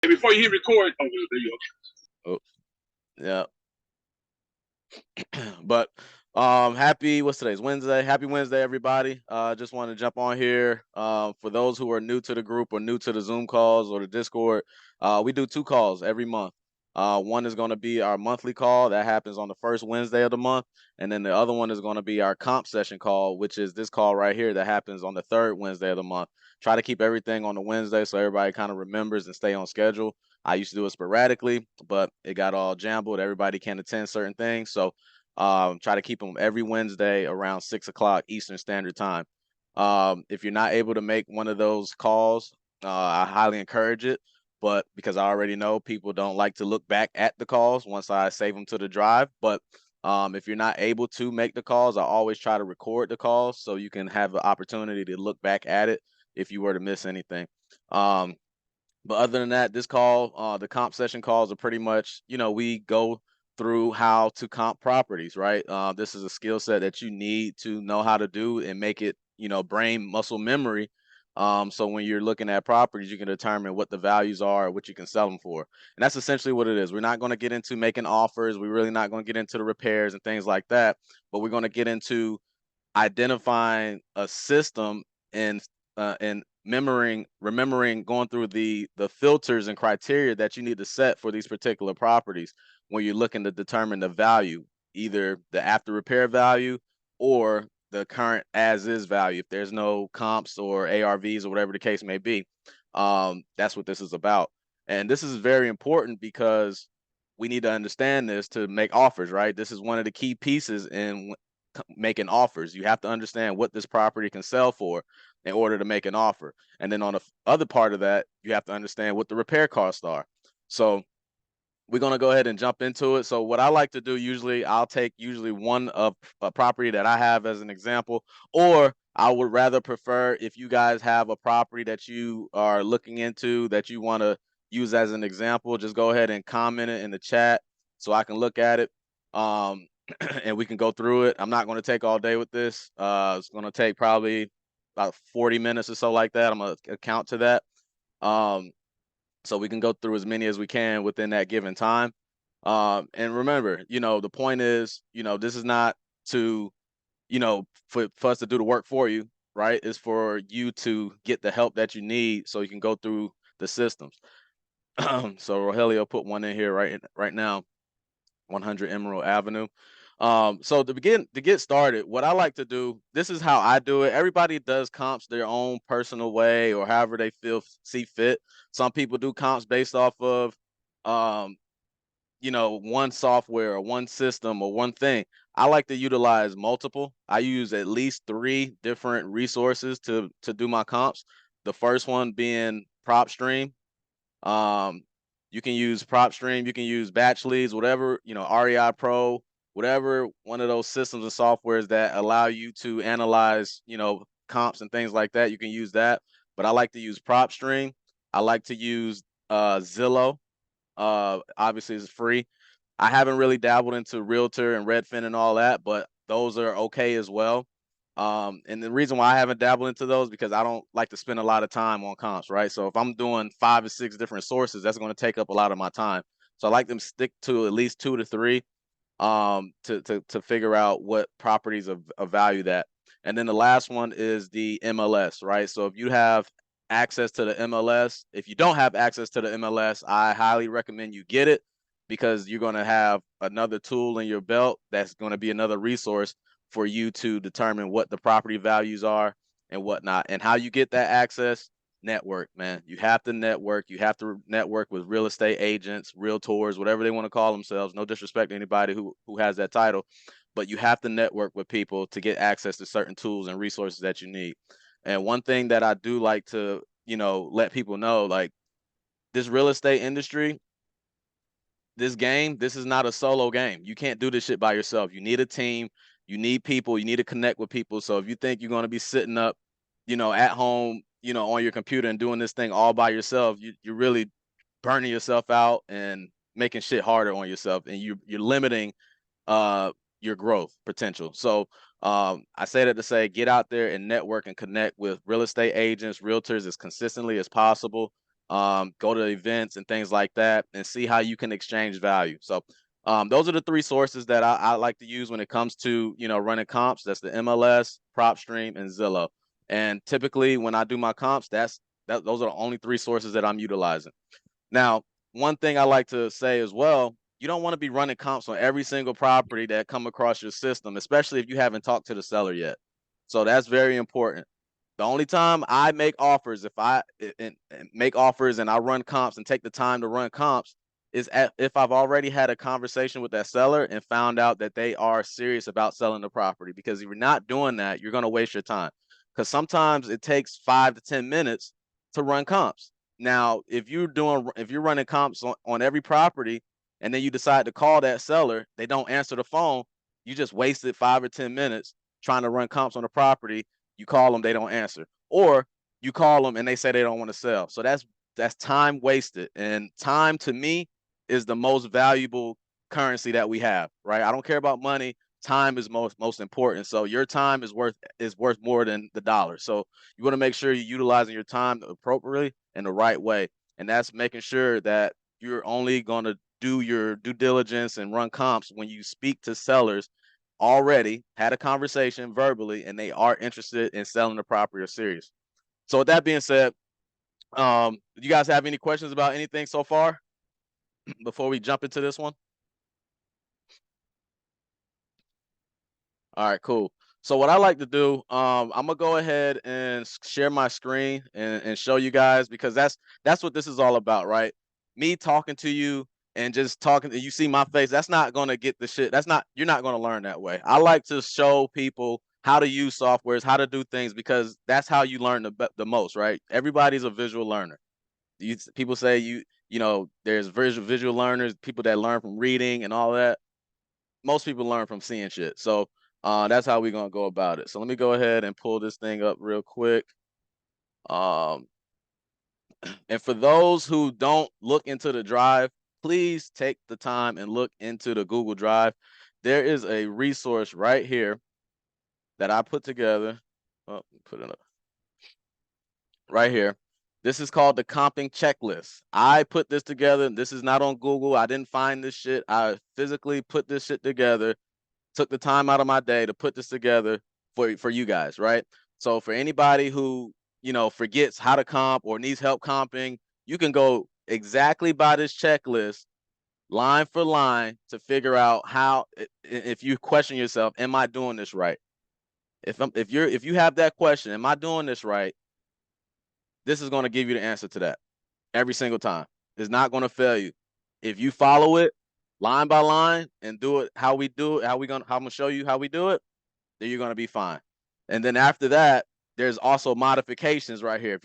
And before you hit record, oh, there you Oh, yeah. But happy, what's today's Wednesday? Happy Wednesday, everybody. Just want to jump on here. For those who are new to the group or new to the Zoom calls or the Discord, we do 2 calls every month. One is going to be our monthly call that happens on the first Wednesday of the month, and then the other one is going to be our comp session call, which is this call right here that happens on the third Wednesday of the month. Try to keep everything on the Wednesday so everybody kind of remembers and stay on schedule. I used to do it sporadically, but it got all jumbled. Everybody can't attend certain things, so try to keep them every Wednesday around 6 o'clock Eastern Standard Time. If you're not able to make one of those calls, I highly encourage it. But because I already know people don't like to look back at the calls once I save them to the drive. But if you're not able to make the calls, I always try to record the calls so you can have the opportunity to look back at it if you were to miss anything. Um, but other than that, this call, the comp session calls are pretty much, we go through how to comp properties, right? This is a skill set that you need to know how to do and make it, brain muscle memory. So when you're looking at properties, you can determine what the values are, what you can sell them for. And that's essentially what it is. We're not going to get into making offers. We're really not going to get into the repairs and things like that. But we're going to get into identifying a system and remembering going through the filters and criteria that you need to set for these particular properties when you're looking to determine the value, either the after repair value or the current as is value. If there's no comps or ARVs or whatever the case may be, that's what this is about. And this is very important because we need to understand this to make offers, right? This is one of the key pieces in making offers. You have to understand what this property can sell for in order to make an offer. And then on the other part of that, you have to understand what the repair costs are. So we're going to go ahead and jump into it. So what I like to do usually, I'll take usually one of a property that I have as an example, or I would rather prefer if you guys have a property that you are looking into that you want to use as an example, just go ahead and comment it in the chat so I can look at it. And we can go through it. I'm not going to take all day with this. It's going to take probably about 40 minutes or so like that. I'm going to account to that. Um, so we can go through as many as we can within that given time. And remember, the point is, this is not to, for us to do the work for you, right? It's for you to get the help that you need so you can go through the systems. So Rogelio put one in here right now, 100 Emerald Avenue. So to get started, what I like to do, this is how I do it. Everybody does comps their own personal way or however they see fit. Some people do comps based off of um, one software or one system or one thing. I like to utilize multiple. I use at least 3 different resources to do my comps. The first one being PropStream. Um, you can use PropStream, you can use Batch Leads, whatever, REI Pro, whatever one of those systems and softwares that allow you to analyze, comps and things like that. You can use that. But I like to use PropStream. I like to use Zillow. Obviously, it's free. I haven't really dabbled into Realtor and Redfin and all that, but those are okay as well. And the reason why I haven't dabbled into those because I don't like to spend a lot of time on comps, right? So if I'm doing 5 or 6 different sources, that's going to take up a lot of my time. So I like them stick to at least 2 to 3 to figure out what properties of value that. And then the last one is the MLS, right? So if you have access to the MLS, if you don't have access to the MLS, I highly recommend you get it because you're going to have another tool in your belt that's going to be another resource for you to determine what the property values are and whatnot. And how you get that access, network, man. You have to network. You have to network with real estate agents, realtors, whatever they want to call themselves. No disrespect to anybody who has that title, but you have to network with people to get access to certain tools and resources that you need. And one thing that I do like to, let people know, like this real estate industry, this game, this is not a solo game. You can't do this shit by yourself. You need a team. You need people. You need to connect with people. So if you think you're going to be sitting up, at home, on your computer and doing this thing all by yourself, you're really burning yourself out and making shit harder on yourself, and you're limiting uh your growth potential. So I say that to say get out there and network and connect with real estate agents, realtors as consistently as possible. go to events and things like that, and see how you can exchange value. So those are the throse sources that I like to use when it comes to, running comps. That's the MLS, PropStream, and Zillow. And typically when I do my comps, those are the only three sources that I'm utilizing. Now, one thing I like to say as well, you don't want to be running comps on every single property that come across your system, especially if you haven't talked to the seller yet. So that's very important. The only time I make offers, if I make offers and I run comps and take the time to run comps, is if I've already had a conversation with that seller and found out that they are serious about selling the property. Because if you're not doing that, you're going to waste your time. Because sometimes it takes 5 to 10 minutes to run comps. Now, if you're running comps on every property, and then you decide to call that seller, they don't answer the phone, you just wasted 5 or 10 minutes trying to run comps on the property. You call them, they don't answer, or you call them and they say they don't want to sell. So that's time wasted, and time to me is the most valuable currency that we have, right? I don't care about money. Time is most important. So your time is worth more than the dollar. So you want to make sure you're utilizing your time appropriately in the right way, and that's making sure that you're only going to do your due diligence and run comps when you speak to sellers already, had a conversation verbally, and they are interested in selling the property or serious. So with that being said, do you guys have any questions about anything so far before we jump into this one? All right, cool. So what I like to do, I'm gonna go ahead and share my screen and show you guys, because that's what this is all about, right? Me talking to you and just talking, and you see my face. That's not gonna get the shit. You're not gonna learn that way. I like to show people how to use softwares, how to do things, because that's how you learn the most, right? Everybody's a visual learner. People say there's visual learners, people that learn from reading and all that. Most people learn from seeing shit. So that's how we're gonna go about it. So let me go ahead and pull this thing up real quick. Um, and for those who don't look into the drive, please take the time and look into the Google Drive. There is a resource right here that I put together. Oh, put it up right here. This is called the comping checklist. I put this together. This is not on Google. I didn't find this shit. I physically put this shit together, took the time out of my day to put this together for you guys, right? So for anybody who, forgets how to comp or needs help comping, you can go exactly by this checklist, line for line, to figure out how, if you question yourself, am I doing this right? If you have that question, am I doing this right? This is going to give you the answer to that every single time. It's not going to fail you. If you follow it line by line and do it how we do it, how I'm gonna show you how we do it, then you're gonna be fine. And then after that, there's also modifications right here.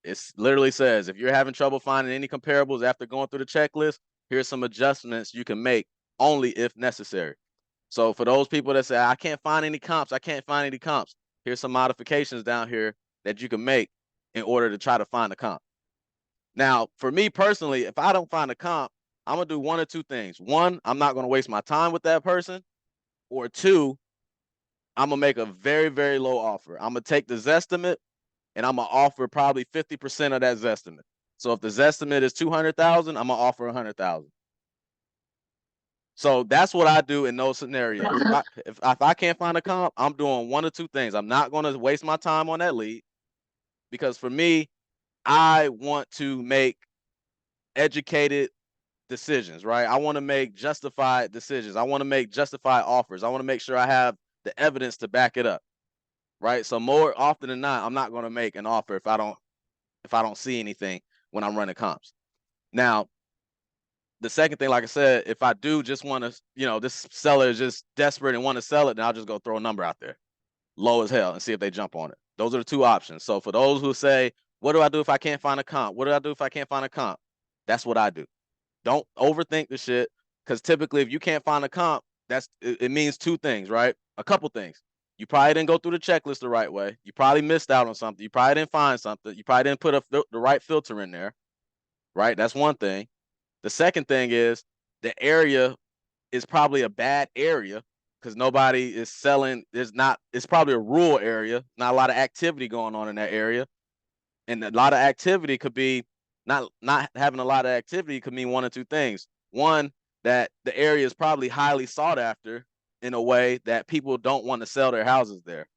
It literally says, if you're having trouble finding any comparables after going through the checklist, here's some adjustments you can make only if necessary. So for those people that say, I can't find any comps, here's some modifications down here that you can make in order to try to find a comp. Now, for me personally, if I don't find a comp, I'm gonna do one or two things. One, I'm not gonna waste my time with that person, or two, I'm gonna make a very, very low offer. I'm gonna take the Zestimate and I'm gonna offer probably 50% of that Zestimate. So if the Zestimate is 200,000, I'm gonna offer 100,000. So that's what I do in those scenarios. If I can't find a comp, I'm doing one or two things. I'm not gonna waste my time on that lead, because for me, I want to make educated decisions, right? I want to make justified decisions. I want to make justified offers. I want to make sure I have the evidence to back it up, right? So more often than not, I'm not going to make an offer if I don't see anything when I'm running comps. Now, the second thing, like I said, if I do just want to, this seller is just desperate and want to sell it, then I'll just go throw a number out there, low as hell, and see if they jump on it. Those are the two options. So for those who say, what do I do if I can't find a comp? What do I do if I can't find a comp? That's what I do. Don't overthink the shit, because typically if you can't find a comp, it means two things, right? A couple things. You probably didn't go through the checklist the right way. You probably missed out on something. You probably didn't find something. You probably didn't put the right filter in there, right? That's one thing. The second thing is the area is probably a bad area, because nobody is selling. It's probably a rural area, not a lot of activity going on in that area. And a lot of activity could be not having a lot of activity could mean one or two things. One, that the area is probably highly sought after in a way that people don't want to sell their houses there,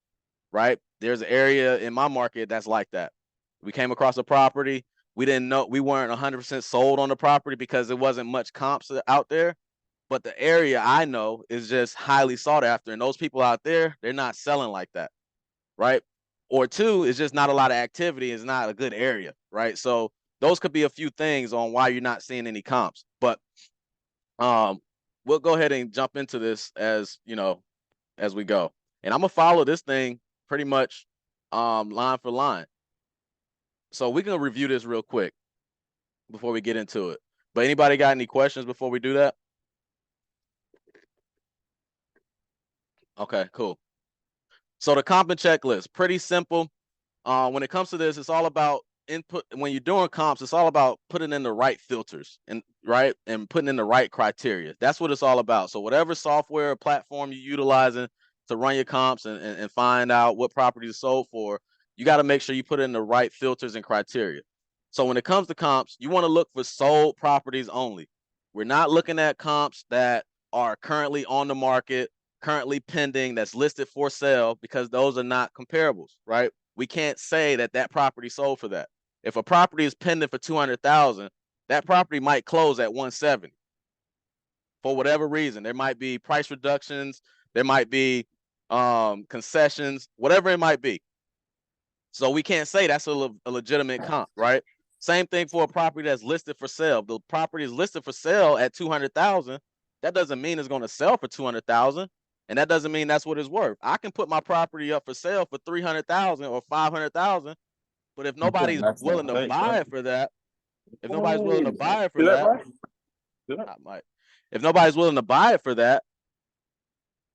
right? There's an area in my market that's like that. We came across a property. We didn't know, we weren't 100% sold on the property because there wasn't much comps out there. But the area I know is just highly sought after. And those people out there, they're not selling like that, right? Or two, it's just not a lot of activity. It's not a good area, right? So those could be a few things on why you're not seeing any comps. But we'll go ahead and jump into this as as we go. And I'm gonna follow this thing pretty much line for line. So we can review this real quick before we get into it. But anybody got any questions before we do that? Okay, cool. So the comp and checklist, pretty simple. When it comes to this, it's all about input. When you're doing comps, it's all about putting in the right filters and putting in the right criteria. That's what it's all about. So whatever software or platform you're utilizing to run your comps and find out what properties are sold for, you got to make sure you put in the right filters and criteria. So when it comes to comps, you want to look for sold properties only. We're not looking at comps that are currently on the market, currently pending, that's listed for sale, because those are not comparables, right? We can't say that that property sold for that. If a property is pending for 200,000, that property might close at 170 for whatever reason. There might be price reductions, there might be concessions, whatever it might be. So we can't say that's a legitimate comp, right? Same thing for a property that's listed for sale. The property is listed for sale at 200,000. That doesn't mean it's going to sell for 200,000, and that doesn't mean that's what it's worth. I can put my property up for sale for 300,000 or 500,000, but if nobody's willing to buy it for that, if nobody's willing to buy it for that, if nobody's willing to buy it for that,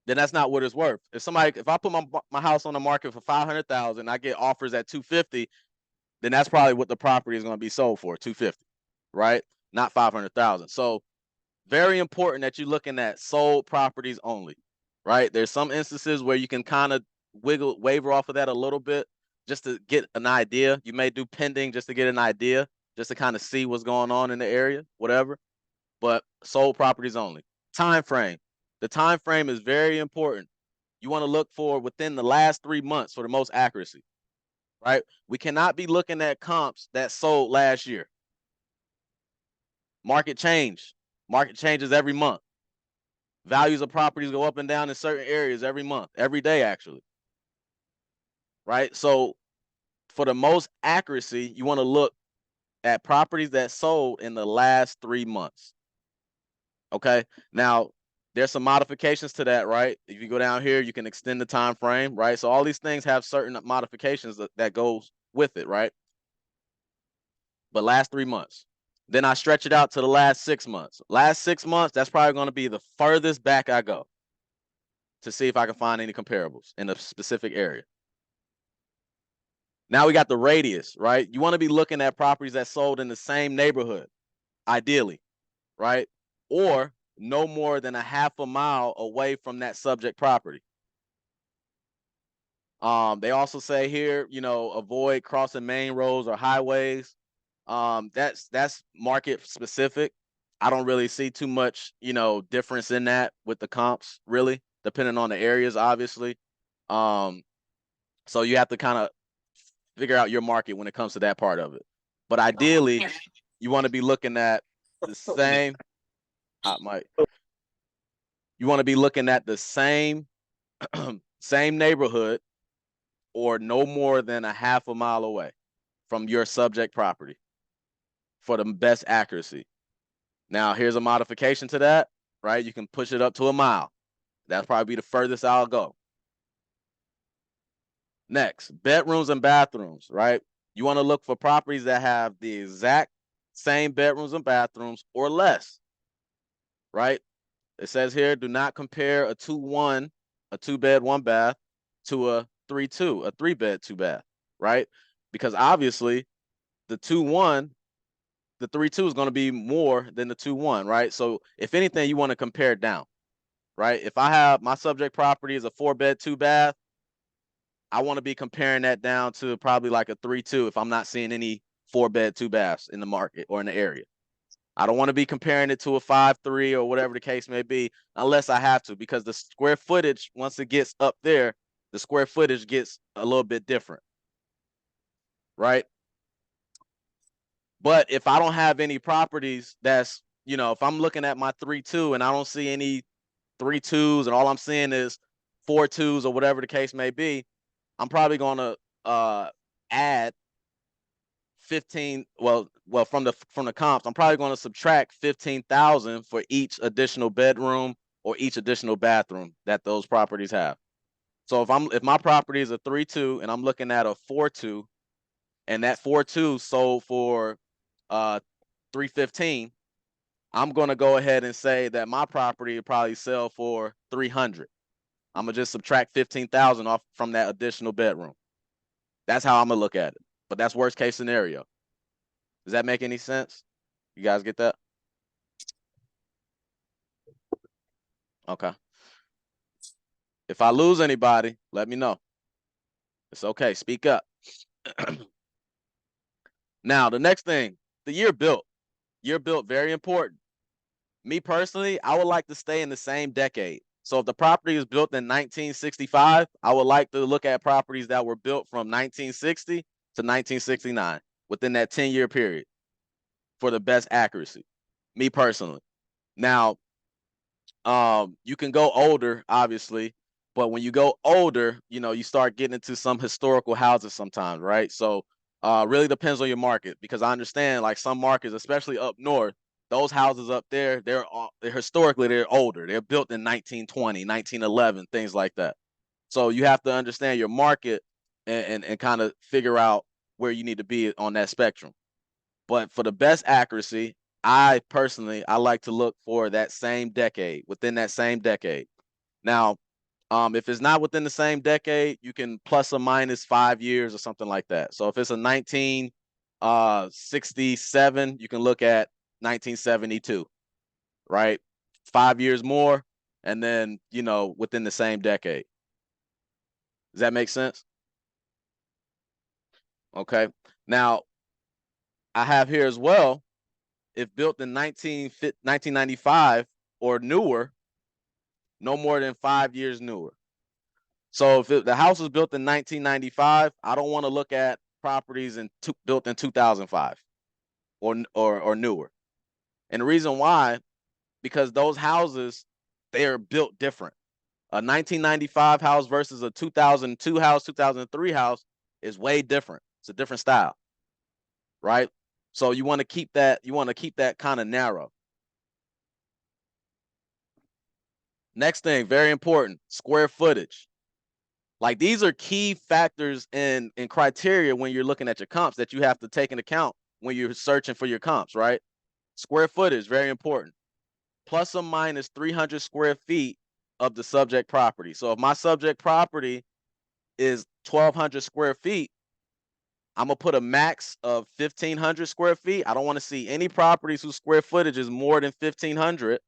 then that's not what it's worth. If I put my house on the market for 500,000, I get offers at 250, then that's probably what the property is going to be sold for, 250, right? Not 500,000. So very important that you're looking at sold properties only, right? There's some instances where you can kind of waver off of that a little bit just to get an idea. You may do pending just to get an idea, just to kind of see what's going on in the area, whatever. But sold properties only. Time frame. The time frame is very important. You want to look for within the last 3 months for the most accuracy, right? We cannot be looking at comps that sold last year. Market changes every month. Values of properties go up and down in certain areas every month, every day actually, right? So for the most accuracy, you want to look at properties that sold in the last 3 months. Okay, now there's some modifications to that, right? If you go down here, you can extend the time frame, right? So all these things have certain modifications that goes with it, right? But last 3 months. Then I stretch it out to the last 6 months. Last 6 months, that's probably going to be the furthest back I go to see if I can find any comparables in a specific area. Now we got the radius, right? You want to be looking at properties that sold in the same neighborhood, ideally, right? Or no more than a half a mile away from that subject property. They also say here, avoid crossing main roads or highways. That's market specific. I don't really see too much, difference in that with the comps, really, depending on the areas, obviously. So you have to kind of figure out your market when it comes to that part of it. But ideally, you want to be looking at the same. You want to be looking at the same same neighborhood or no more than a half a mile away from your subject property for the best accuracy. Now, here's a modification to that, right? You can push it up to a mile. That's probably the furthest I'll go. Next, bedrooms and bathrooms, right? You want to look for properties that have the exact same bedrooms and bathrooms or less, right? It says here, do not compare a 2-1, a 2-bed, 1-bath, to a 3-2, a 3-bed, 2-bath, right? Because obviously the 2-1, the 3-2 is going to be more than the 2-1, right? So if anything, you want to compare down, right? If I have my subject property is a 4-bed, 2-bath, I want to be comparing that down to probably like a 3-2 if I'm not seeing any 4-bed, 2 baths in the market or in the area. I don't want to be comparing it to a 5.3 or whatever the case may be, unless I have to, because the square footage, once it gets up there, the square footage gets a little bit different, right? But if I don't have any properties that's, if I'm looking at my 3.2 and I don't see any 3.2s and all I'm seeing is 4.2s or whatever the case may be, I'm probably going to add 15. Well, from the comps, I'm probably going to subtract 15,000 for each additional bedroom or each additional bathroom that those properties have. So if my property is a 3.2 and I'm looking at a 4.2, and that 4.2 sold for 315, I'm going to go ahead and say that my property will probably sell for 300. I'm going to just subtract 15,000 off from that additional bedroom. That's how I'm going to look at it. But that's worst case scenario. Does that make any sense? You guys get that? Okay. If I lose anybody, let me know. It's okay. Speak up. Now, the next thing, the year built. Year built, very important. Me personally, I would like to stay in the same decade. So if the property is built in 1965, I would like to look at properties that were built from 1960 to 1969 within that 10-year period for the best accuracy, me personally. Now, you can go older, obviously, but when you go older, you start getting into some historical houses sometimes, right? So really depends on your market, because I understand like some markets, especially up north, those houses up there, they're historically they're older. They're built in 1920, 1911, things like that. So you have to understand your market and kind of figure out where you need to be on that spectrum. But for the best accuracy, I personally like to look for that same decade, within that same decade. Now, if it's not within the same decade, you can plus or minus 5 years or something like that. So if it's a 1967, you can look at 1972, right? 5 years more, and then within the same decade. Does that make sense? Okay. Now, I have here as well, if built in 1995 or newer, no more than 5 years newer. So if the house was built in 1995, I don't want to look at properties built in 2005 or newer. And the reason why, because those houses, they are built different. A 1995 house versus a 2002 house, 2003 house is way different. It's a different style, right? So you want to keep that kind of narrow. Next thing, very important, square footage. Like these are key factors in criteria when you're looking at your comps that you have to take into account when you're searching for your comps, right? Square footage, very important. Plus or minus 300 square feet of the subject property. So if my subject property is 1,200 square feet, I'm going to put a max of 1,500 square feet. I don't want to see any properties whose square footage is more than 1,500.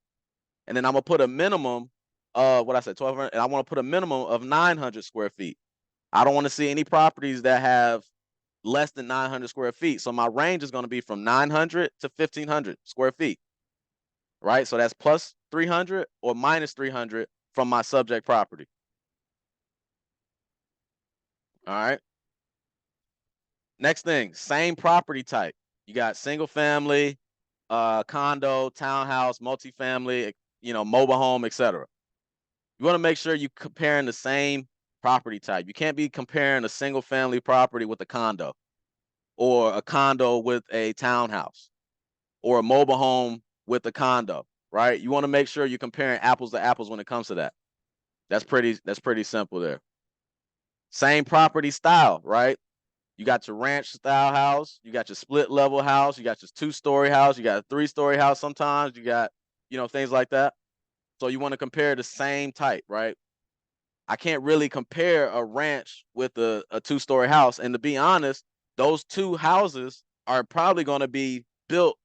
And then I'm going to put a minimum of, 1,200, and I want to put a minimum of 900 square feet. I don't want to see any properties that have less than 900 square feet. So my range is going to be from 900 to 1,500 square feet, right? So that's plus 300 or minus 300 from my subject property. All right. Next thing, same property type. You got single family, condo, townhouse, multifamily, mobile home, etc. You want to make sure you're comparing the same property type. You can't be comparing a single family property with a condo, or a condo with a townhouse, or a mobile home with a condo, right? You want to make sure you're comparing apples to apples when it comes to that. That's pretty simple there. Same property style, right? You got your ranch style house, you got your split level house, you got your 2-story house, you got a 3-story house sometimes, you got, things like that. So you want to compare the same type, right? I can't really compare a ranch with a 2-story house. And to be honest, those two houses are probably going to be built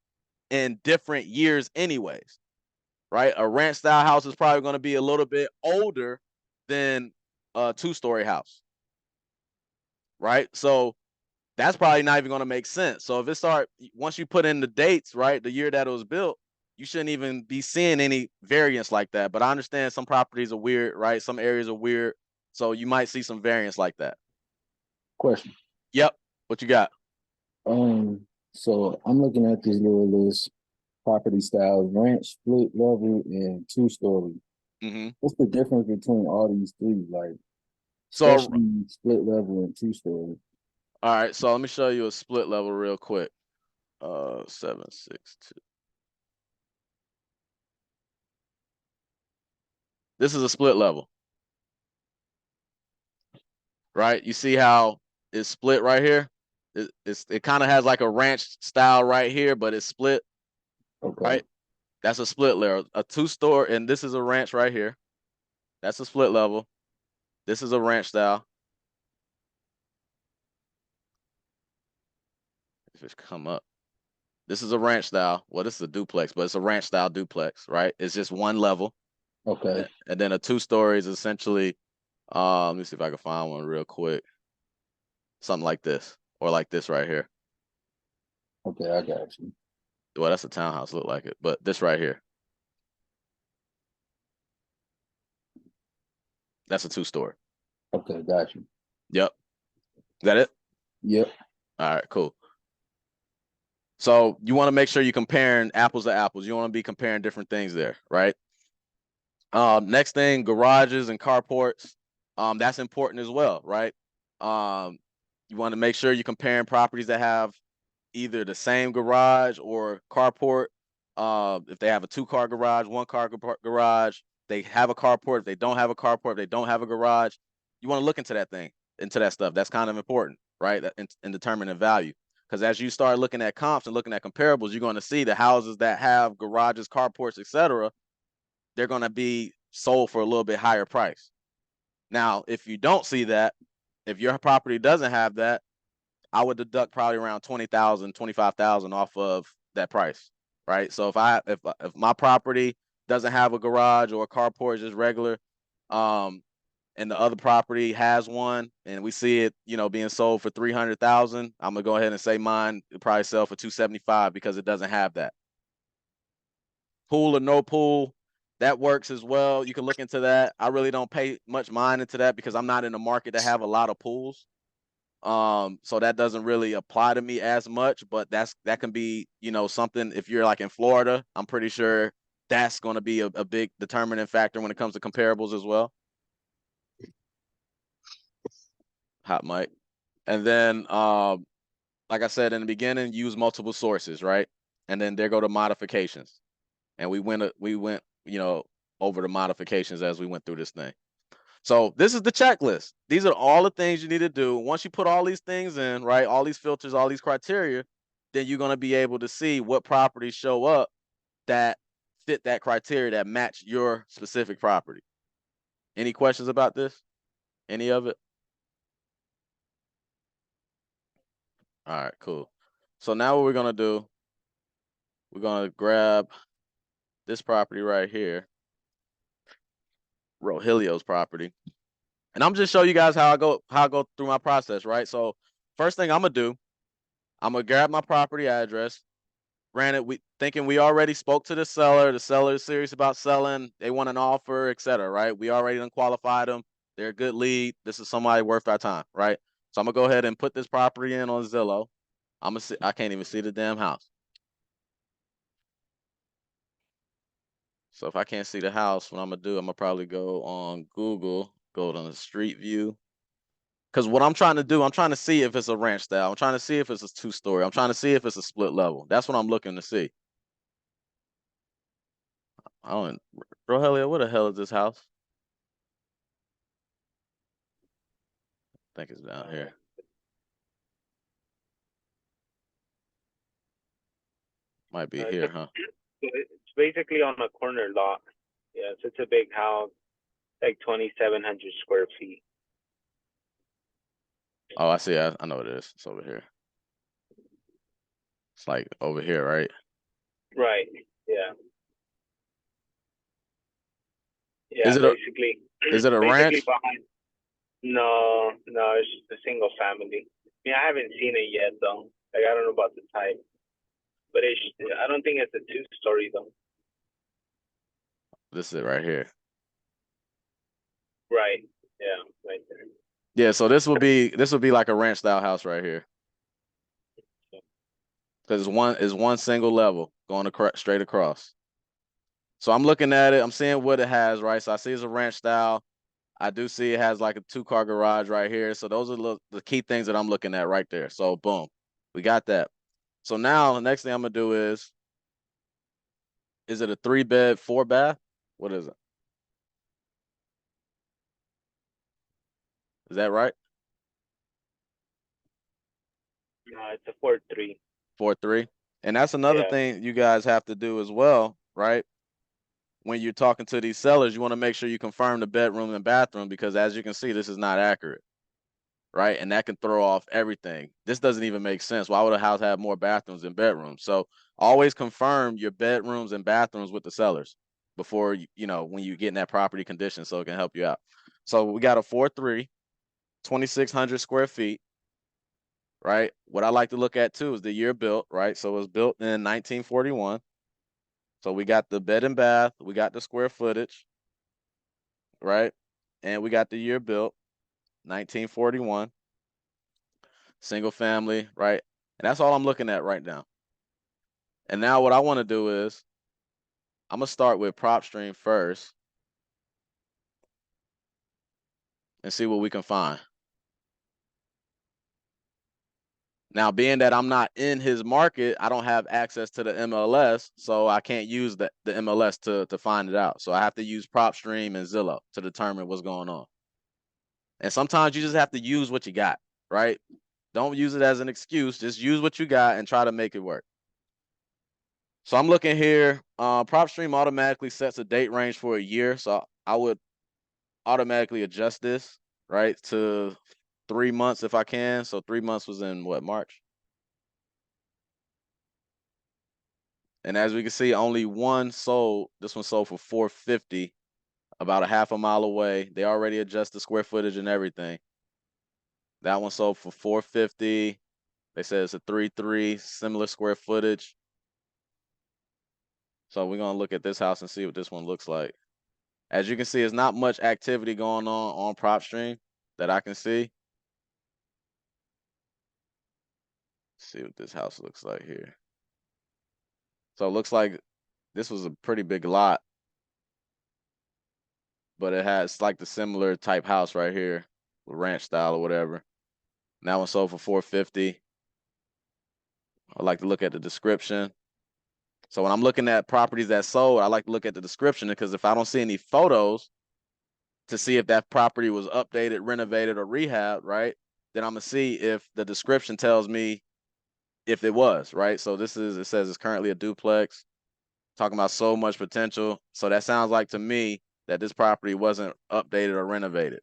in different years anyways, right? A ranch style house is probably going to be a little bit older than a 2-story house, right? So that's probably not even going to make sense. So if it start, once you put in the dates, right, the year that it was built, you shouldn't even be seeing any variance like that. But I understand some properties are weird, right? Some areas are weird. So you might see some variance like that. Question. Yep. What you got? So I'm looking at this little list: property styles, ranch, split level, and 2-story. Mm-hmm. What's the difference between all these three? Like, So, especially split level and 2-story. all right. So let me show you a split level real quick. 762. This is a split level, right? You see how it's split right here? It kind of has like a ranch style right here, but it's split, Okay. right? That's a split level. A 2-story, and this is a ranch right here. That's a split level. This is a ranch style. If it's come up. This is a ranch style. Well, this is a duplex, but it's a ranch style duplex, right? It's just one level. Okay. And then a 2-story is essentially, let me see if I can find one real quick. Something like this, or like this right here. Okay, I got you. Well, that's a townhouse, look like it, but this right here. That's a 2-story. Okay, got you. Yep. Is that it? Yep. All right, cool. So you want to make sure you're comparing apples to apples. You want to be comparing different things there, right? Next thing, garages and carports. That's important as well, right? You want to make sure you're comparing properties that have either the same garage or carport. If they have a 2-car garage, 1-car garage, they have a carport. If they don't have a carport, if they don't have a garage, you want to look into that stuff. That's kind of important, right? In determining value. Because as you start looking at comps and looking at comparables, you're going to see the houses that have garages, carports, etc. They're going to be sold for a little bit higher price. Now, if you don't see that, if your property doesn't have that, I would deduct probably around 20,000, 25,000 off of that price, right? So if my property doesn't have a garage or a carport, just regular, and the other property has one, and we see it, being sold for 300,000, I'm gonna go ahead and say mine will probably sell for 275 because it doesn't have that. Pool or no pool, that works as well. You can look into that. I really don't pay much mind into that because I'm not in the market to have a lot of pools. So that doesn't really apply to me as much, but that can be, something. If you're like in Florida, I'm pretty sure that's going to be a big determining factor when it comes to comparables as well. Hot mic. And then, like I said in the beginning, use multiple sources, right? And then there go the modifications. And we went, over the modifications as we went through this thing. So this is the checklist. These are all the things you need to do. Once you put all these things in, right, all these filters, all these criteria, then you're going to be able to see what properties show up that fit that criteria, that match your specific property. Any questions about this? Any of it? All right, cool. So now what we're going to do, we're going to grab this property right here, Rogelio's property. And I'm just show you guys how I go through my process, right? So first thing I'm going to do, I'm going to grab my property address. Granted, we already spoke to the seller. The seller is serious about selling. They want an offer, etc. Right? We already unqualified them. They're a good lead. This is somebody worth our time, right? So I'm gonna go ahead and put this property in on Zillow. I can't even see the damn house. So if I can't see the house, what I'm gonna do, I'm gonna probably go on Google, go to the street view. Because what I'm trying to do, I'm trying to see if it's a ranch style. I'm trying to see if it's a 2-story. I'm trying to see if it's a split level. That's what I'm looking to see. I don't, Rogelio, what the hell is this house? I think it's down here. Might be here, huh? It's basically on a corner lot. Yeah, so it's a big house, like 2,700 square feet. Oh, I see. I know it is. It's over here. It's like over here, right? Right. Yeah. Yeah. Is it basically. Is it a ranch? Behind. No, it's just a single family. mean, I haven't seen it yet though. Like I don't know about the type, but I don't think it's a 2-story though. This is it right here. Right. Yeah. Right there. Yeah, so this would be like a ranch style house right here. Because it's one single level going straight across. So I'm looking at it, I'm seeing what it has, right? So I see it's a ranch style. I do see it has like a 2-car garage right here. So those are the key things that I'm looking at right there. So boom, we got that. So now the next thing I'm gonna do is it a 3-bed, 4-bath? What is it? Is that right? No, it's a 4-3. 4-3. And that's another thing you guys have to do as well, right? When you're talking to these sellers, you want to make sure you confirm the bedroom and bathroom, because as you can see, this is not accurate, right? And that can throw off everything. This doesn't even make sense. Why would a house have more bathrooms than bedrooms? So always confirm your bedrooms and bathrooms with the sellers before, when you get in that property condition, so it can help you out. So we got a 4-3, 2,600 square feet, right? What I like to look at too is the year built, right? So it was built in 1941. So we got the bed and bath, we got the square footage, right? And we got the year built, 1941, single family, right? And that's all I'm looking at right now. And now what I want to do is I'm going to start with PropStream first and see what we can find. Now, being that I'm not in his market, I don't have access to the MLS, so I can't use the MLS to find it out. So I have to use PropStream and Zillow to determine what's going on. And sometimes you just have to use what you got, right? Don't use it as an excuse. Just use what you got and try to make it work. So I'm looking here. PropStream automatically sets a date range for a year. So I would automatically adjust this, right, to 3 months if I can. So 3 months was in what, March? And as we can see, only one sold. This one sold for $450, about a half a mile away. They already adjust the square footage and everything. That one sold for $450. They said it's a 3-3, similar square footage. So we're gonna look at this house and see what this one looks like. As you can see, there's not much activity going on PropStream that I can see. Let's see what this house looks like here. So it looks like this was a pretty big lot, but it has like the similar type house right here, ranch style or whatever. And that one sold for $450. I like to look at the description. So when I'm looking at properties that sold, I like to look at the description, because if I don't see any photos to see if that property was updated, renovated, or rehabbed, right, then I'm gonna see if the description tells me if it was, right? So it says it's currently a duplex, talking about so much potential. So that sounds like to me that this property wasn't updated or renovated.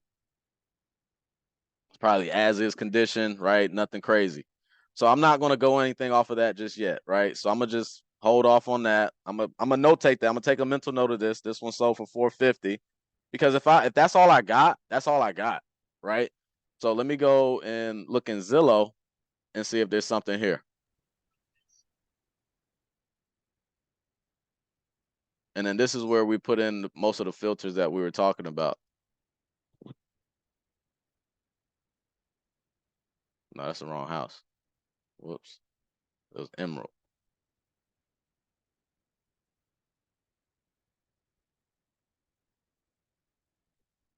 It's probably as is condition, right? Nothing crazy. So I'm not gonna go anything off of that just yet, right? So I'm gonna just hold off on that. I'm gonna notate that. I'm gonna take a mental note of this. This one sold for $450, because if that's all I got, that's all I got, right? So let me go and look in Zillow and see if there's something here. And then this is where we put in most of the filters that we were talking about. No, that's the wrong house. Whoops. It was Emerald.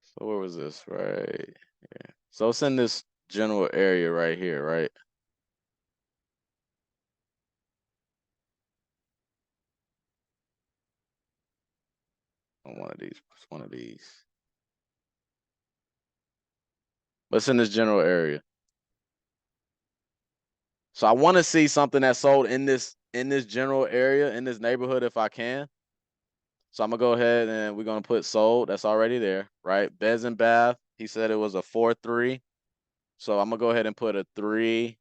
So where was this? Right here. So it's in this general area right here, right? On one of these. It's one of these. But it's in this general area. So I want to see something that's sold in this general area, in this neighborhood, if I can. So I'm gonna go ahead and we're gonna put sold. That's already there, right? Beds and bath. He said it was a 4-3. So I'm gonna go ahead and put a 3-bed,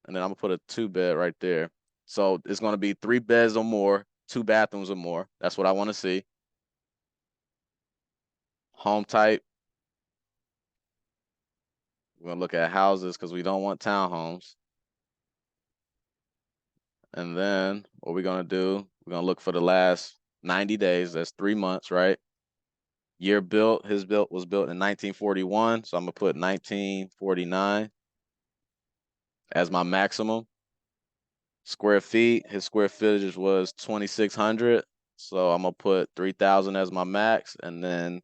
and then I'm gonna put a 2-bed right there. So it's gonna be 3 beds or more, 2 bathrooms or more. That's what I want to see. Home type. We're gonna look at houses because we don't want townhomes. And then what we're gonna do, we're gonna look for the last 90 days. That's 3 months, right? Year built, his built was built in 1941. So I'm gonna put 1949 as my maximum. Square feet, his square footage was 2,600. So I'm gonna put 3,000 as my max. And then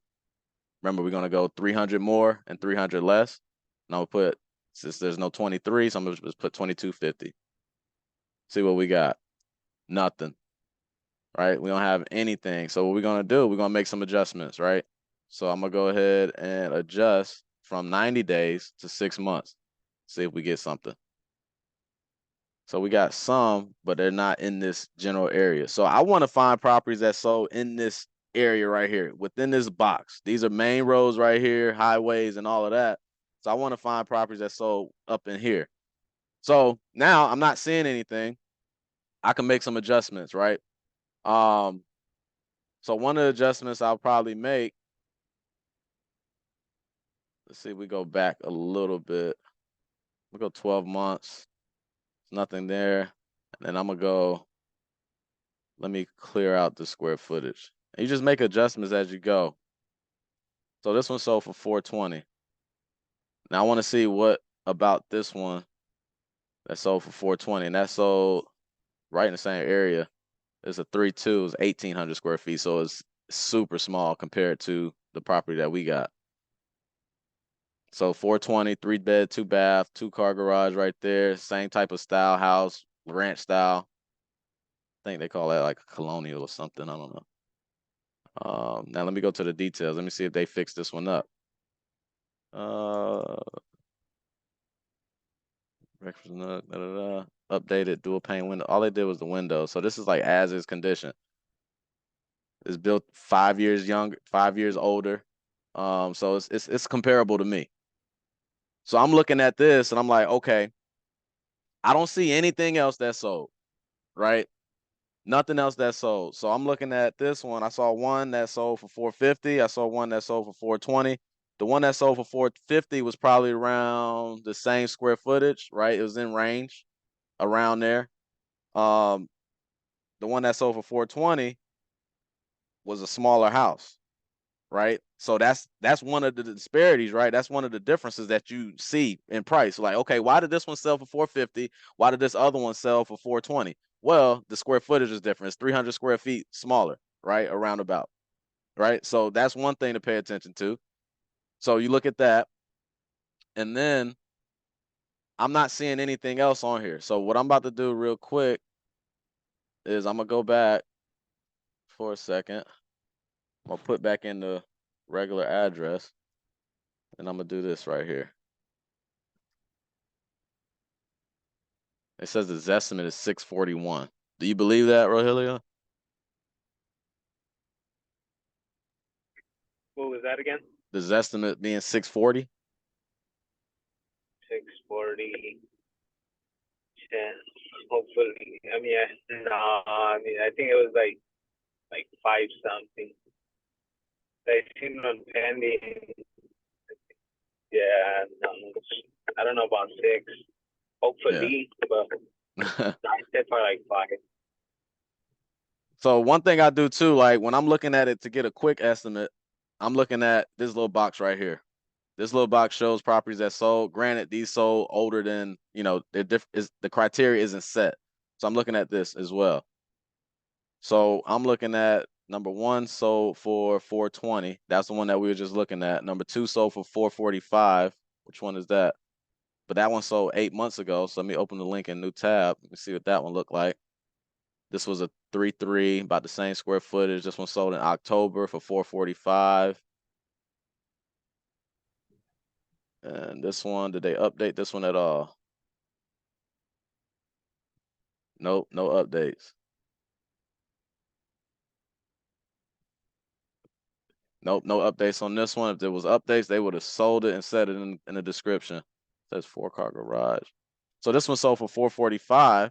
remember, we're gonna go 300 more and 300 less. And I'm gonna put, since there's no 23, so I'm gonna just put 2,250. See what we got. Nothing. Right? We don't have anything. So what we're gonna do, we're gonna make some adjustments, right? So I'm gonna go ahead and adjust from 90 days to 6 months. See if we get something. So we got some, but they're not in this general area. So I want to find properties that sold in this area right here, within this box. These are main roads right here, highways and all of that. So I want to find properties that sold up in here. So now I'm not seeing anything. I can make some adjustments, right? So one of the adjustments I'll probably make, let's see, we go back a little bit. We go 12 months. There's nothing there. And then I'm gonna go, let me clear out the square footage. And you just make adjustments as you go. So this one sold for 420. Now I want to see what about this one that sold for 420. And that sold right in the same area. It's a 3.2, it's 1,800 square feet. So it's super small compared to the property that we got. So 420, 3-bed, 2-bath, 2-car garage right there. Same type of style house, ranch style. I think they call that like a colonial or something. I don't know. Now let me go to the details. Let me see if they fixed this one up. Updated dual pane window. All they did was the window. So this is like as is condition. It's built 5 years younger, 5 years older. So it's comparable to me. So I'm looking at this and I'm like, okay, I don't see anything else that sold, right? Nothing else that sold. So I'm looking at this one. I saw one that sold for 450. I saw one that sold for 420. The one that sold for 450 was probably around the same square footage, right? It was in range around there. The one that sold for 420 was a smaller house, right? So that's one of the disparities, right? That's one of the differences that you see in price. Like, okay, why did this one sell for 450? Why did this other one sell for 420? Well, the square footage is different. It's 300 square feet smaller, right? Around about, right? So that's one thing to pay attention to. So you look at that, and then I'm not seeing anything else on here. So what I'm about to do real quick is I'm gonna go back for a second. I'm gonna put back in the regular address, and I'm gonna do this right here. It says the Zestimate is 641. Do you believe that, Rogelio? What was that again? The Zestimate being 640? 640. Yeah, hopefully. I mean, I think it was like 5 something. They seem on pending. Yeah, no, I don't know about 6. Hopefully, but I said for like 5. So one thing I do too, like when I'm looking at it to get a quick estimate, I'm looking at this little box right here. This little box shows properties that sold. Granted, these sold older than, the criteria isn't set. So I'm looking at this as well. So I'm looking at number 1 sold for 420. That's the one that we were just looking at. Number 2 sold for 445. Which one is that? But that one sold 8 months ago. So let me open the link in a new tab. Let me see what that one looked like. This was a 3.3, about the same square footage. This one sold in October for 445. And this one, did they update this one at all? Nope, no updates. Nope, no updates on this one. If there was updates, they would have sold it and said it in the description. It says 4-car garage. So this one sold for 445.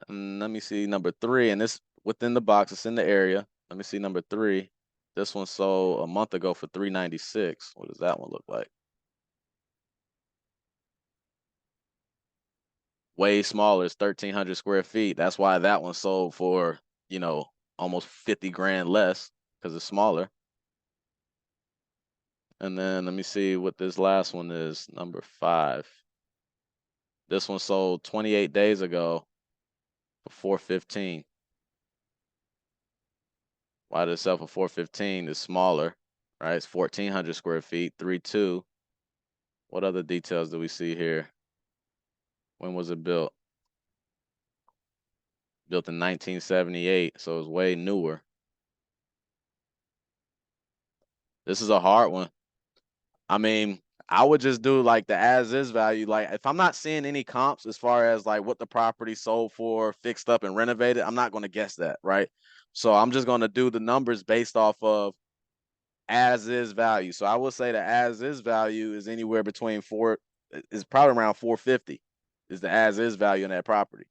And let me see number 3. And this within the box, it's in the area. Let me see number 3. This one sold a month ago for $396. What does that one look like? Way smaller. It's 1,300 square feet. That's why that one sold for, you know, almost 50 grand less because it's smaller. And then let me see what this last one is, number 5. This one sold 28 days ago for $415. Why did it sell for $415? It's smaller, right? It's 1,400 square feet, 3.2. What other details do we see here? When was it built? Built in 1978, so it's way newer. This is a hard one. I mean, I would just do like the as-is value. Like if I'm not seeing any comps as far as like what the property sold for, fixed up and renovated, I'm not going to guess that, right? So I'm just going to do the numbers based off of as-is value. So I would say the as-is value is anywhere between is probably around 450 is the as-is value in that property.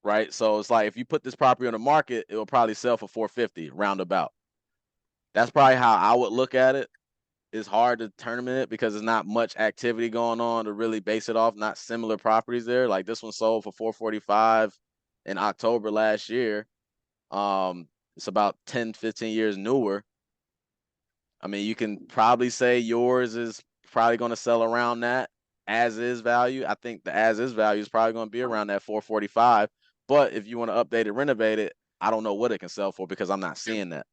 Right? So it's like if you put this property on the market, it will probably sell for 450 roundabout. That's probably how I would look at it. It's hard to determine it because there's not much activity going on to really base it off. Not similar properties there. Like this one sold for 445 in October last year. It's about 10, 15 years newer. I mean, you can probably say yours is probably going to sell around that as is value. I think the as is value is probably going to be around that 445. But if you want to update it, renovate it, I don't know what it can sell for because I'm not seeing that.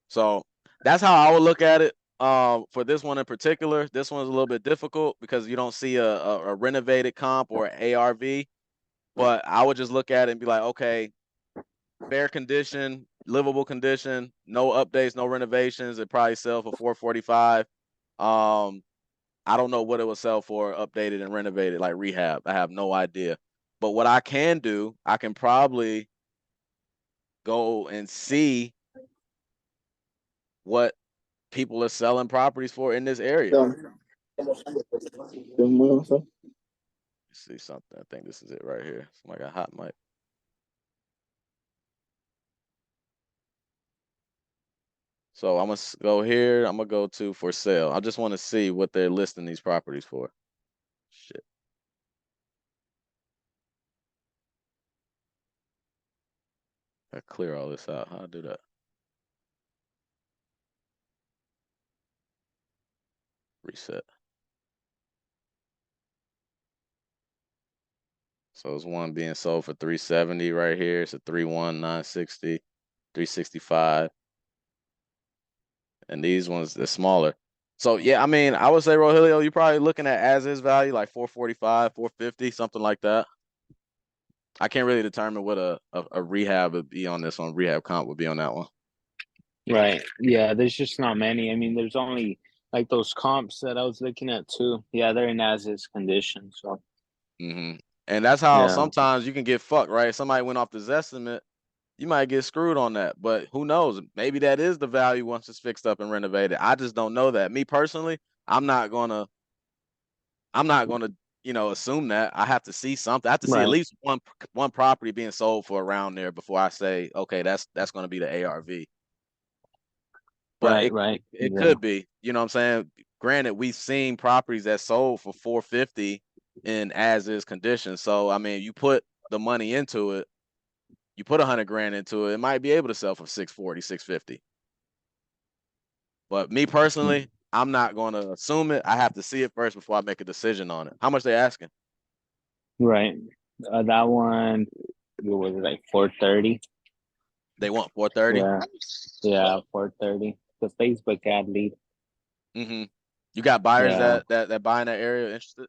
So that's how I would look at it. For this one in particular, this one's a little bit difficult because you don't see a renovated comp or ARV. But I would just look at it and be like, okay, fair condition, livable condition, no updates, no renovations. It probably sell for 445. I don't know what it will sell for updated and renovated, like rehab. I have no idea. But what I can do, I can probably go and see what people are selling properties for in this area. See something. I think this is it right here. Somebody got a hot mic. So I'm gonna go here. I'm gonna go to for sale. I just want to see what they're listing these properties for. Shit. I clear all this out. How do I do that? Reset. So it's one being sold for 370 right here. It's a 31960, 365. And these ones, they're smaller. So yeah, I mean, I would say Rogelio, you're probably looking at as is value, like 445, 450, something like that. I can't really determine what a rehab would be on this one. Rehab comp would be on that one. Right. Yeah, there's just not many. I mean, there's only like those comps that I was looking at too. Yeah, they're in as is condition. So And that's how yeah. sometimes you can get fucked, right? Somebody went off this estimate, you might get screwed on that. But who knows? Maybe that is the value once it's fixed up and renovated. I just don't know that. Me personally, I'm not gonna, you know, assume that. I have to see something. I have to see at Right. least one property being sold for around there before I say, okay, that's gonna be the ARV. But Right. it Yeah. could be, you know what I'm saying? Granted, we've seen properties that sold for 450 in as is condition. So I mean, you put the money into it, you put 100 grand into it, it might be able to sell for 640, 650. But me personally, I'm not going to assume it. I have to see it first before I make a decision on it. How much they asking? Right. That one, what was it, like 430? They want 430. Yeah, 430. The Facebook ad lead. You got buyers that buy in that area interested?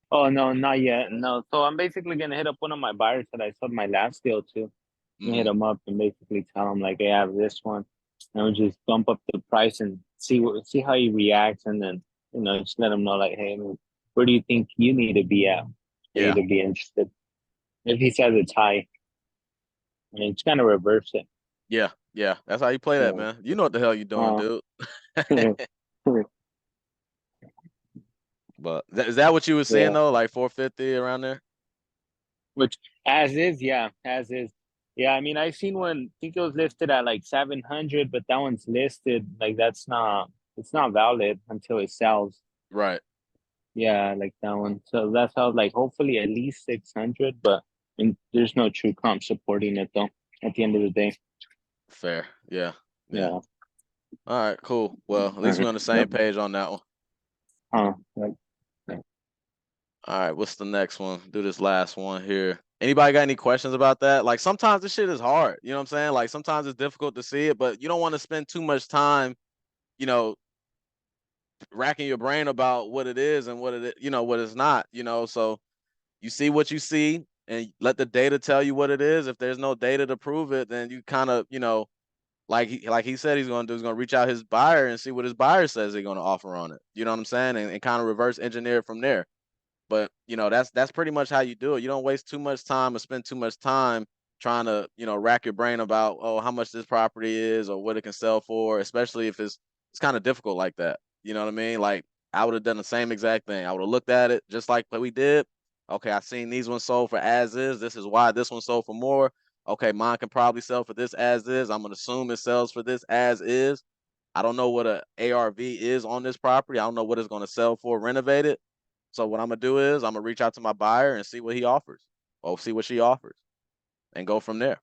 Oh no, not yet. No. So I'm basically gonna hit up one of my buyers that I sold my last deal to. And hit him up and basically tell him like, hey, I have this one. And we'll just bump up the price and see how he reacts, and then just let him know like, hey, where do you think you need to be at for you to be interested? If he says it's high, I mean, it's kind of reverse it. Yeah, that's how you play that, man. You know what the hell you're doing, dude. But is that what you were seeing though, like 450 around there? Which as is, yeah, as is. Yeah, I mean, I seen one. I think it was listed at like 700, but that one's listed like it's not valid until it sells. Right. Yeah, like that one. So that's how like hopefully at least 600, but there's no true comp supporting it though. At the end of the day, Fair. Yeah. Yeah. yeah. All right. Cool. Well, at least Alright, we're on the same yep. page on that one. Like, All right. What's the next one? Do this last one here. Anybody got any questions about that? Like sometimes this shit is hard. You know what I'm saying? Like sometimes it's difficult to see it, but you don't want to spend too much time, you know, racking your brain about what it is and what it, what it's not, so you see what you see and let the data tell you what it is. If there's no data to prove it, then you kind of, like he said he's going to do, he's going to reach out his buyer and see what his buyer says they're going to offer on it. You know what I'm saying? And kind of reverse engineer it from there. But, that's pretty much how you do it. You don't waste too much time or spend too much time trying to, rack your brain about, oh, how much this property is or what it can sell for, especially if it's kind of difficult like that. You know what I mean? Like I would have done the same exact thing. I would have looked at it just like what we did. Okay, I seen these ones sold for as is. This is why this one sold for more. Okay, mine can probably sell for this as is. I'm gonna assume it sells for this as is. I don't know what a ARV is on this property. I don't know what it's gonna sell for renovated. So what I'm gonna do is I'm gonna reach out to my buyer and see what he offers, or see what she offers, and go from there.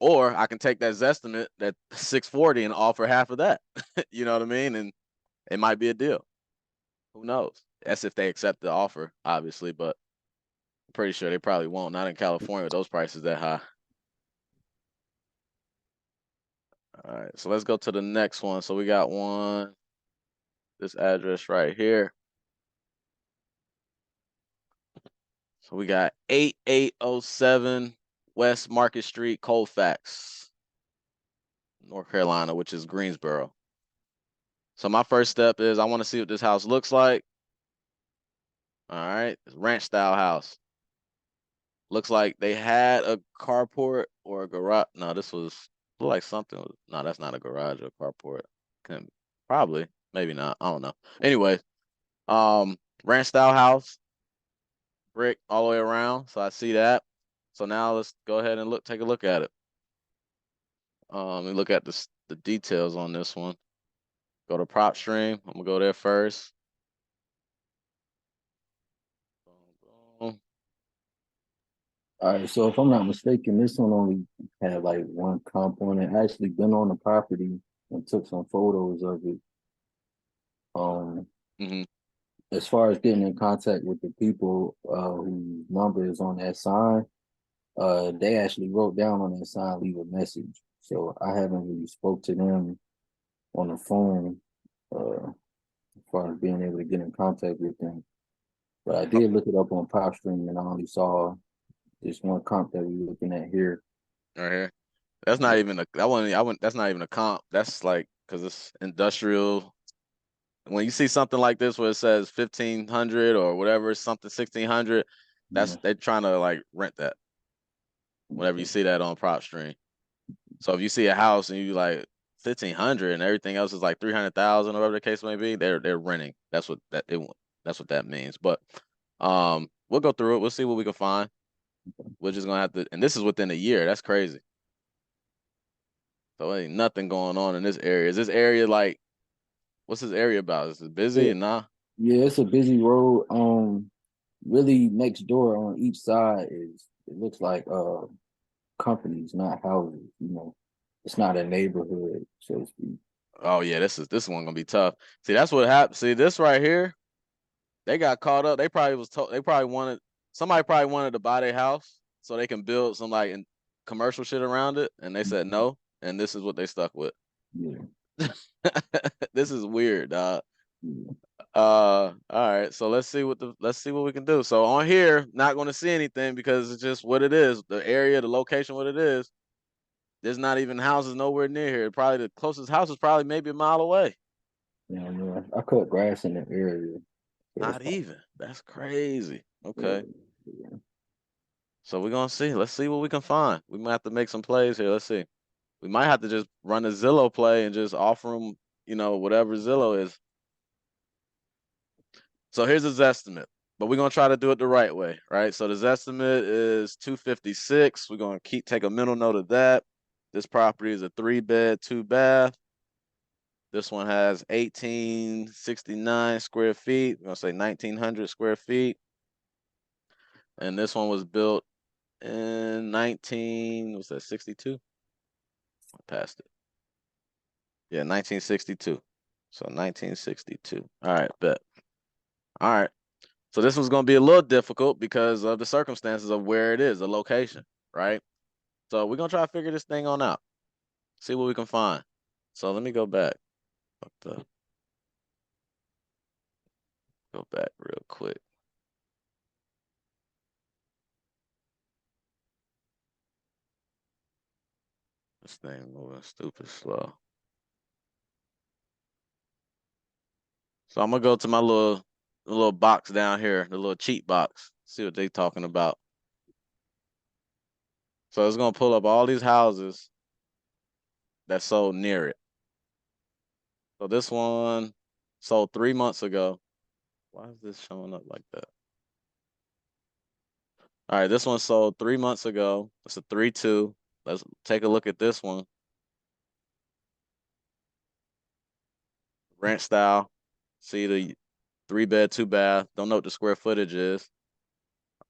Or I can take that Zestimate, that 640, and offer half of that. You know what I mean? And it might be a deal. Who knows? That's if they accept the offer, obviously, but I'm pretty sure they probably won't. Not in California with those prices that high. All right, so let's go to the next one. So we got one, this address right here. So we got 8807 West Market Street, Colfax, North Carolina, which is Greensboro. So my first step is I want to see what this house looks like. All right, it's ranch style house. Looks like they had a carport or a garage. No, this was like something. No, that's not a garage or a carport. Probably, maybe not. I don't know. Anyway, ranch style house, brick all the way around. So I see that. So now let's go ahead and take a look at it. And look at the details on this one. Go to prop stream. I'm gonna go there first. Boom, boom. All right, so if I'm not mistaken, this one only had like one component. I actually been on the property and took some photos of it. Mm-hmm. As far as getting in contact with the people whose number is on that sign, they actually wrote down on that sign, leave a message. So I haven't really spoke to them on the phone as far as being able to get in contact with them. But I did look it up on PropStream and I only saw this one comp that we're looking at here. Right here. That's not even a. That's not even a comp. That's like because it's industrial. When you see something like this where it says 1,500 or whatever, something 1,600, they're trying to like rent that. Whenever you see that on prop stream. So if you see a house and you like 1,500 and everything else is like 300,000 or whatever the case may be, they're renting. That's what that means. But we'll go through it. We'll see what we can find. We're just gonna have to, and this is within a year. That's crazy. So ain't nothing going on in this area. Is this area like, what's this area about? Is it busy and nah? Yeah, it's a busy road. Really next door on each side it looks like companies, not houses. It's not a neighborhood, so to speak. Oh yeah, this one gonna be tough. See, that's what happened. See, this right here, they got caught up. They probably somebody probably wanted to buy their house so they can build some like commercial shit around it, and they said no, and this is what they stuck with. Yeah. This is weird, dog. Yeah. All right, so let's see what we can do. So on here, not going to see anything because it's just what it is. The area, the location, what it is. There's not even houses nowhere near here. Probably the closest house is probably maybe a mile away. Yeah, I cut grass in the area. So Not even. That's crazy. Okay. Yeah. So we're gonna see. Let's see what we can find. We might have to make some plays here. Let's see. We might have to just run a Zillow play and just offer them, whatever Zillow is. So here's his estimate. but we're gonna try to do it the right way, right? So this estimate is 256. We're gonna take a mental note of that. This property is a 3-bed, 2-bath. This one has 1869 square feet. We're gonna say 1900 square feet. And this one was built in 62? I passed it. Yeah, 1962. So 1962. All right, bet. All right. So this was going to be a little difficult because of the circumstances of where it is, the location, right? So we're going to try to figure this thing on out, see what we can find. So let me go back. Go back real quick. This thing moving stupid slow. So I'm going to go to my little box down here, the little cheat box, see what they talking about. So it's going to pull up all these houses that sold near it. So this one sold 3 months ago. Why is this showing up like that? All right, this one sold 3 months ago. It's a 3-2. Let's take a look at this one. Ranch style. See the 3-bed, 2-bath. Don't know what the square footage is.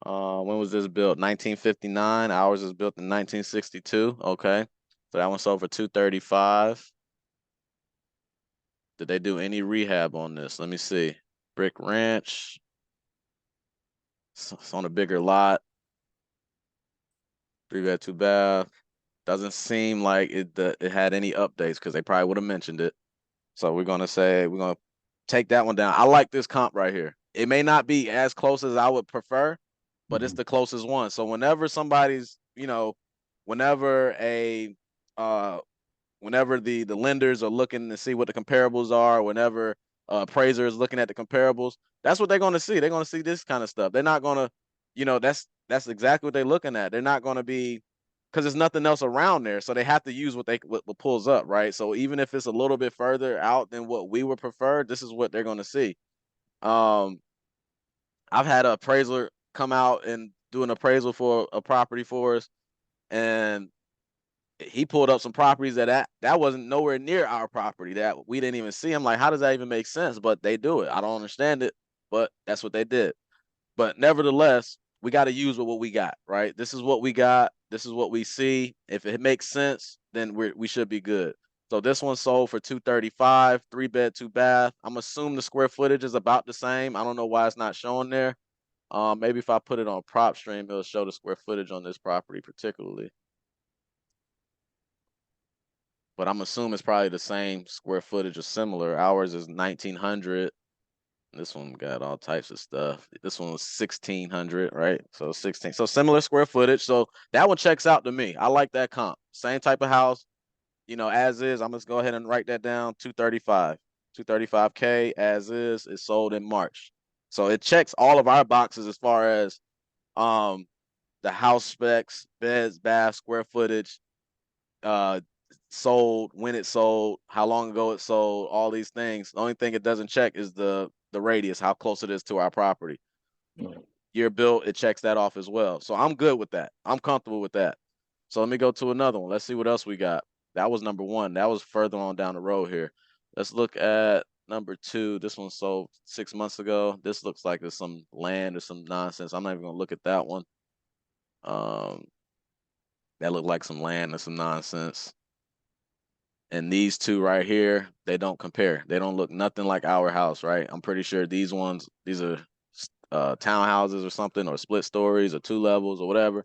When was this built? 1959. Ours is built in 1962. Okay. So that one sold for 235. Did they do any rehab on this? Let me see. Brick ranch. It's on a bigger lot. 3-bed, 2-bath. Doesn't seem like it had any updates because they probably would have mentioned it. So we're gonna take that one down. I like this comp right here. It may not be as close as I would prefer, but it's the closest one. So whenever somebody's, whenever whenever the lenders are looking to see what the comparables are, whenever appraiser is looking at the comparables, that's what they're gonna see. They're gonna see this kind of stuff. They're not gonna, that's exactly what they're looking at. They're not gonna be, because there's nothing else around there, so they have to use what pulls up, right? So even if it's a little bit further out than what we would prefer, this is what they're gonna see. I've had an appraiser come out and do an appraisal for a property for us, and he pulled up some properties that wasn't nowhere near our property that we didn't even see. I'm like, how does that even make sense? But they do it. I don't understand it, but that's what they did. But nevertheless, we got to use what we got, right? This is what we got. This is what we see. If it makes sense, then we should be good. So this one sold for 235, 3-bed, 2-bath. I'm assuming the square footage is about the same. I don't know why it's not showing there. Maybe if I put it on prop stream, it'll show the square footage on this property particularly. But I'm assuming it's probably the same square footage or similar. Ours is 1900. This one got all types of stuff. This one was 1600, right? So 16. So similar square footage. So that one checks out to me. I like that comp. Same type of house, as is. I'm just go ahead and write that down. 235. 235K as is. It sold in March. So it checks all of our boxes as far as the house specs, beds, bath, square footage, sold, when it sold, how long ago it sold, all these things. The only thing it doesn't check is the radius, how close it is to our property. Year built, it checks that off as well. So I'm good with that. I'm comfortable with that. So let me go to another one. Let's see what else we got. That was number one. That was further on down the road here. Let's look at number 2. This one sold 6 months ago. This looks like there's some land or some nonsense. I'm not even gonna look at that one. That looked like some land or some nonsense. And these two right here, they don't compare. They don't look nothing like our house, right? I'm pretty sure these are townhouses or something, or split stories or 2 levels or whatever.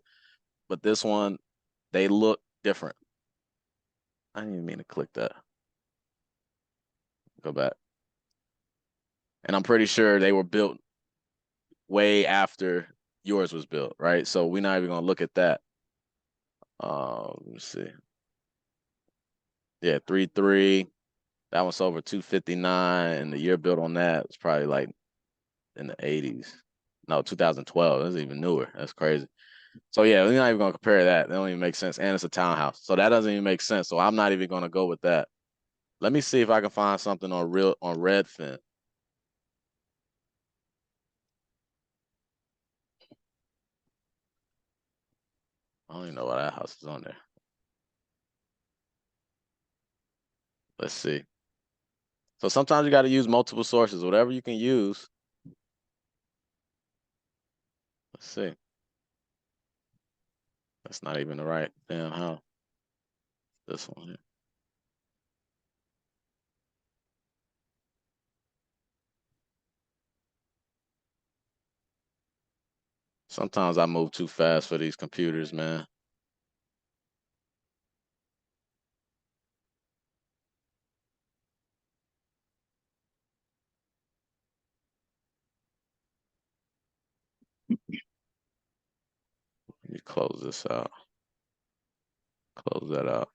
But this one, they look different. I didn't even mean to click that. Go back. And I'm pretty sure they were built way after yours was built, right? So we're not even gonna look at that. Let me see. Yeah, 3.3. That one's over 259, and the year built on that was probably like in the 80s. No, 2012. That's even newer. That's crazy. So yeah, we're not even gonna compare that. That don't even make sense. And it's a townhouse, so that doesn't even make sense. So I'm not even gonna go with that. Let me see if I can find something on Redfin. I don't even know why that house is on there. Let's see. So sometimes you got to use multiple sources, whatever you can use. Let's see. That's not even the right damn house. This one here. Sometimes I move too fast for these computers, man. Let me close this out. Close that out.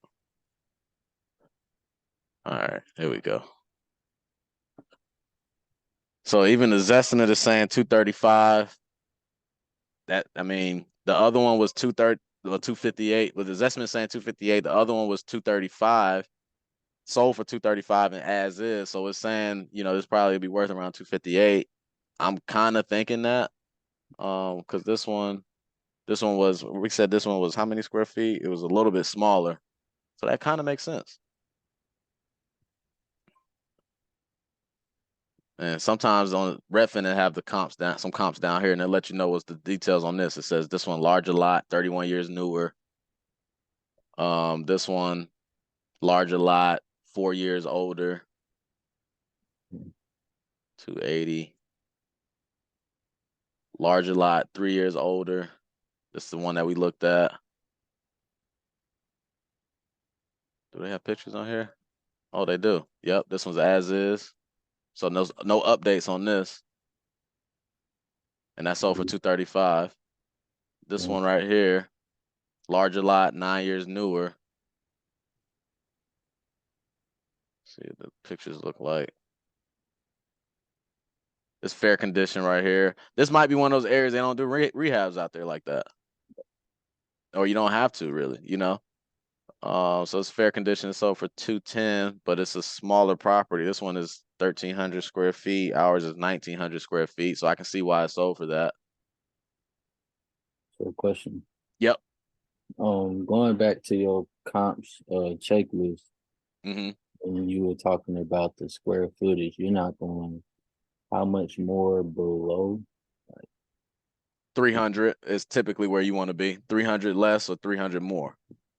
All right, here we go. So even the Zestimate is saying 235. That, I mean, the other one was 258. But the Zestimate saying 258. The other one was 235. Sold for 235 and as is. So it's saying, you know, this probably be worth around 258. I'm kind of thinking that. Because this one was, we said this one was how many square feet? It was a little bit smaller. So that kind of makes sense. And sometimes on Redfin they have the comps down, some comps down here, and they'll let you know what's the details on this. It says this one larger lot, 31 years newer. This one larger lot, 4 years older. 280. Larger lot, 3 years older. This is the one that we looked at. Do they have pictures on here? Oh, they do. Yep, this one's as is. So no updates on this. And that's sold for 235. This one right here, larger lot, 9 years newer. See what the pictures look like. It's fair condition right here. This might be one of those areas they don't do rehabs out there like that. Or you don't have to really, you know? So it's fair condition. So for 210, but it's a smaller property. This one is 1,300 square feet. Ours is 1,900 square feet. So I can see why it's sold for that. So question. Yep. Going back to your comps checklist, Mm-hmm. when you were talking about the square footage, you're not going how much more below? 300 is typically where you want to be. 300 less or 300 more.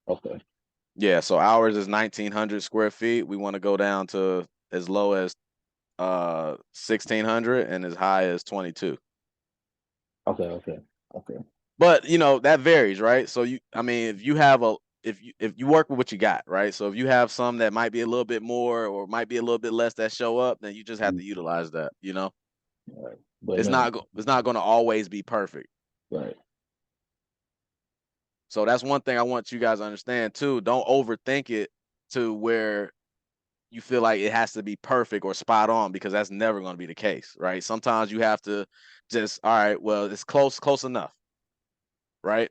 Okay. Yeah, so ours is 1,900 square feet. We want to go down to as low as 1,600 and as high as 22. Okay. But you know that varies, right? So I mean, if you have if you work with what you got, right? So if you have some that might be a little bit more or might be a little bit less that show up, then you just have to utilize that. You know, Right. But it's not going to always be perfect. Right. So that's one thing I want you guys to understand too. Don't overthink it to where you feel like it has to be perfect or spot on, because that's never going to be the case, right? Sometimes you have to just, all right, well, it's close enough, right?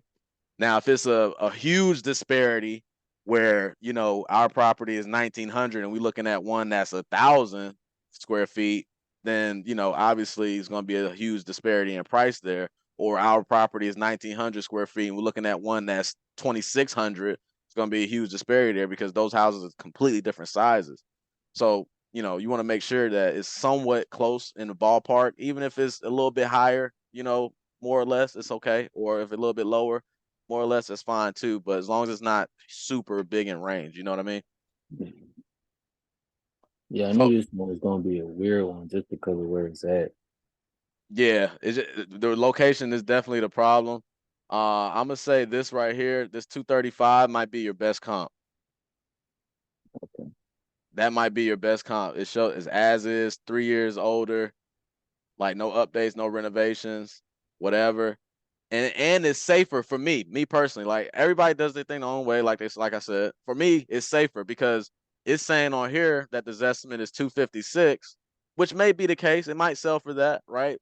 Now, if it's a huge disparity where, you know, our property is 1,900 and we're looking at one that's 1,000 square feet, then, you know, obviously it's going to be a huge disparity in price there. Or our property is 1,900 square feet and we're looking at one that's 2,600, it's going to be a huge disparity there because those houses are completely different sizes. So, you know, you want to make sure that it's somewhat close in the ballpark, even if it's a little bit higher, you know, more or less, it's okay. Or if a little bit lower, more or less, that's fine too. But as long as it's not super big in range, you know what I mean? Yeah, I knew this one was gonna be a weird one just because of where it's at. Yeah, the location is definitely the problem. I'm gonna say this right here, this 235 might be your best comp. Okay. That might be your best comp. It shows as is, 3 years older, like no updates, no renovations, whatever. And it's safer for me personally. Like everybody does their thing their own way, like I said. For me, it's safer because it's saying on here that the estimate is 256, which may be the case. It might sell for that, right?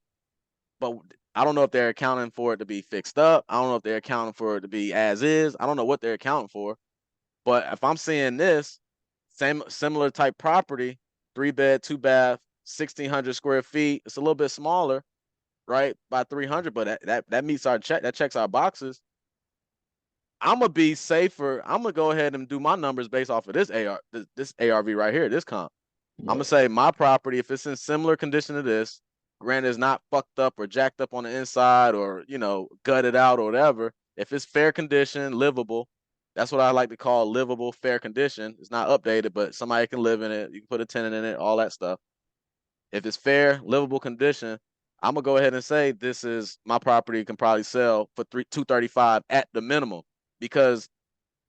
But I don't know if they're accounting for it to be fixed up. I don't know if they're accounting for it to be as is. I don't know what they're accounting for. But if I'm seeing this similar type property, 3-bed, 2-bath, 1,600 square feet, it's a little bit smaller, right? By 300, but that meets our check. That checks our boxes. I'm gonna be safer. I'm gonna go ahead and do my numbers based off of this ARV right here, this comp. I'm gonna say my property, if it's in similar condition to this, granted it's not fucked up or jacked up on the inside or gutted out or whatever. If it's fair condition, livable, that's what I like to call livable, fair condition. It's not updated, but somebody can live in it. You can put a tenant in it, all that stuff. If it's fair, livable condition, I'm gonna go ahead and say this is my property can probably sell for $235 at the minimum, because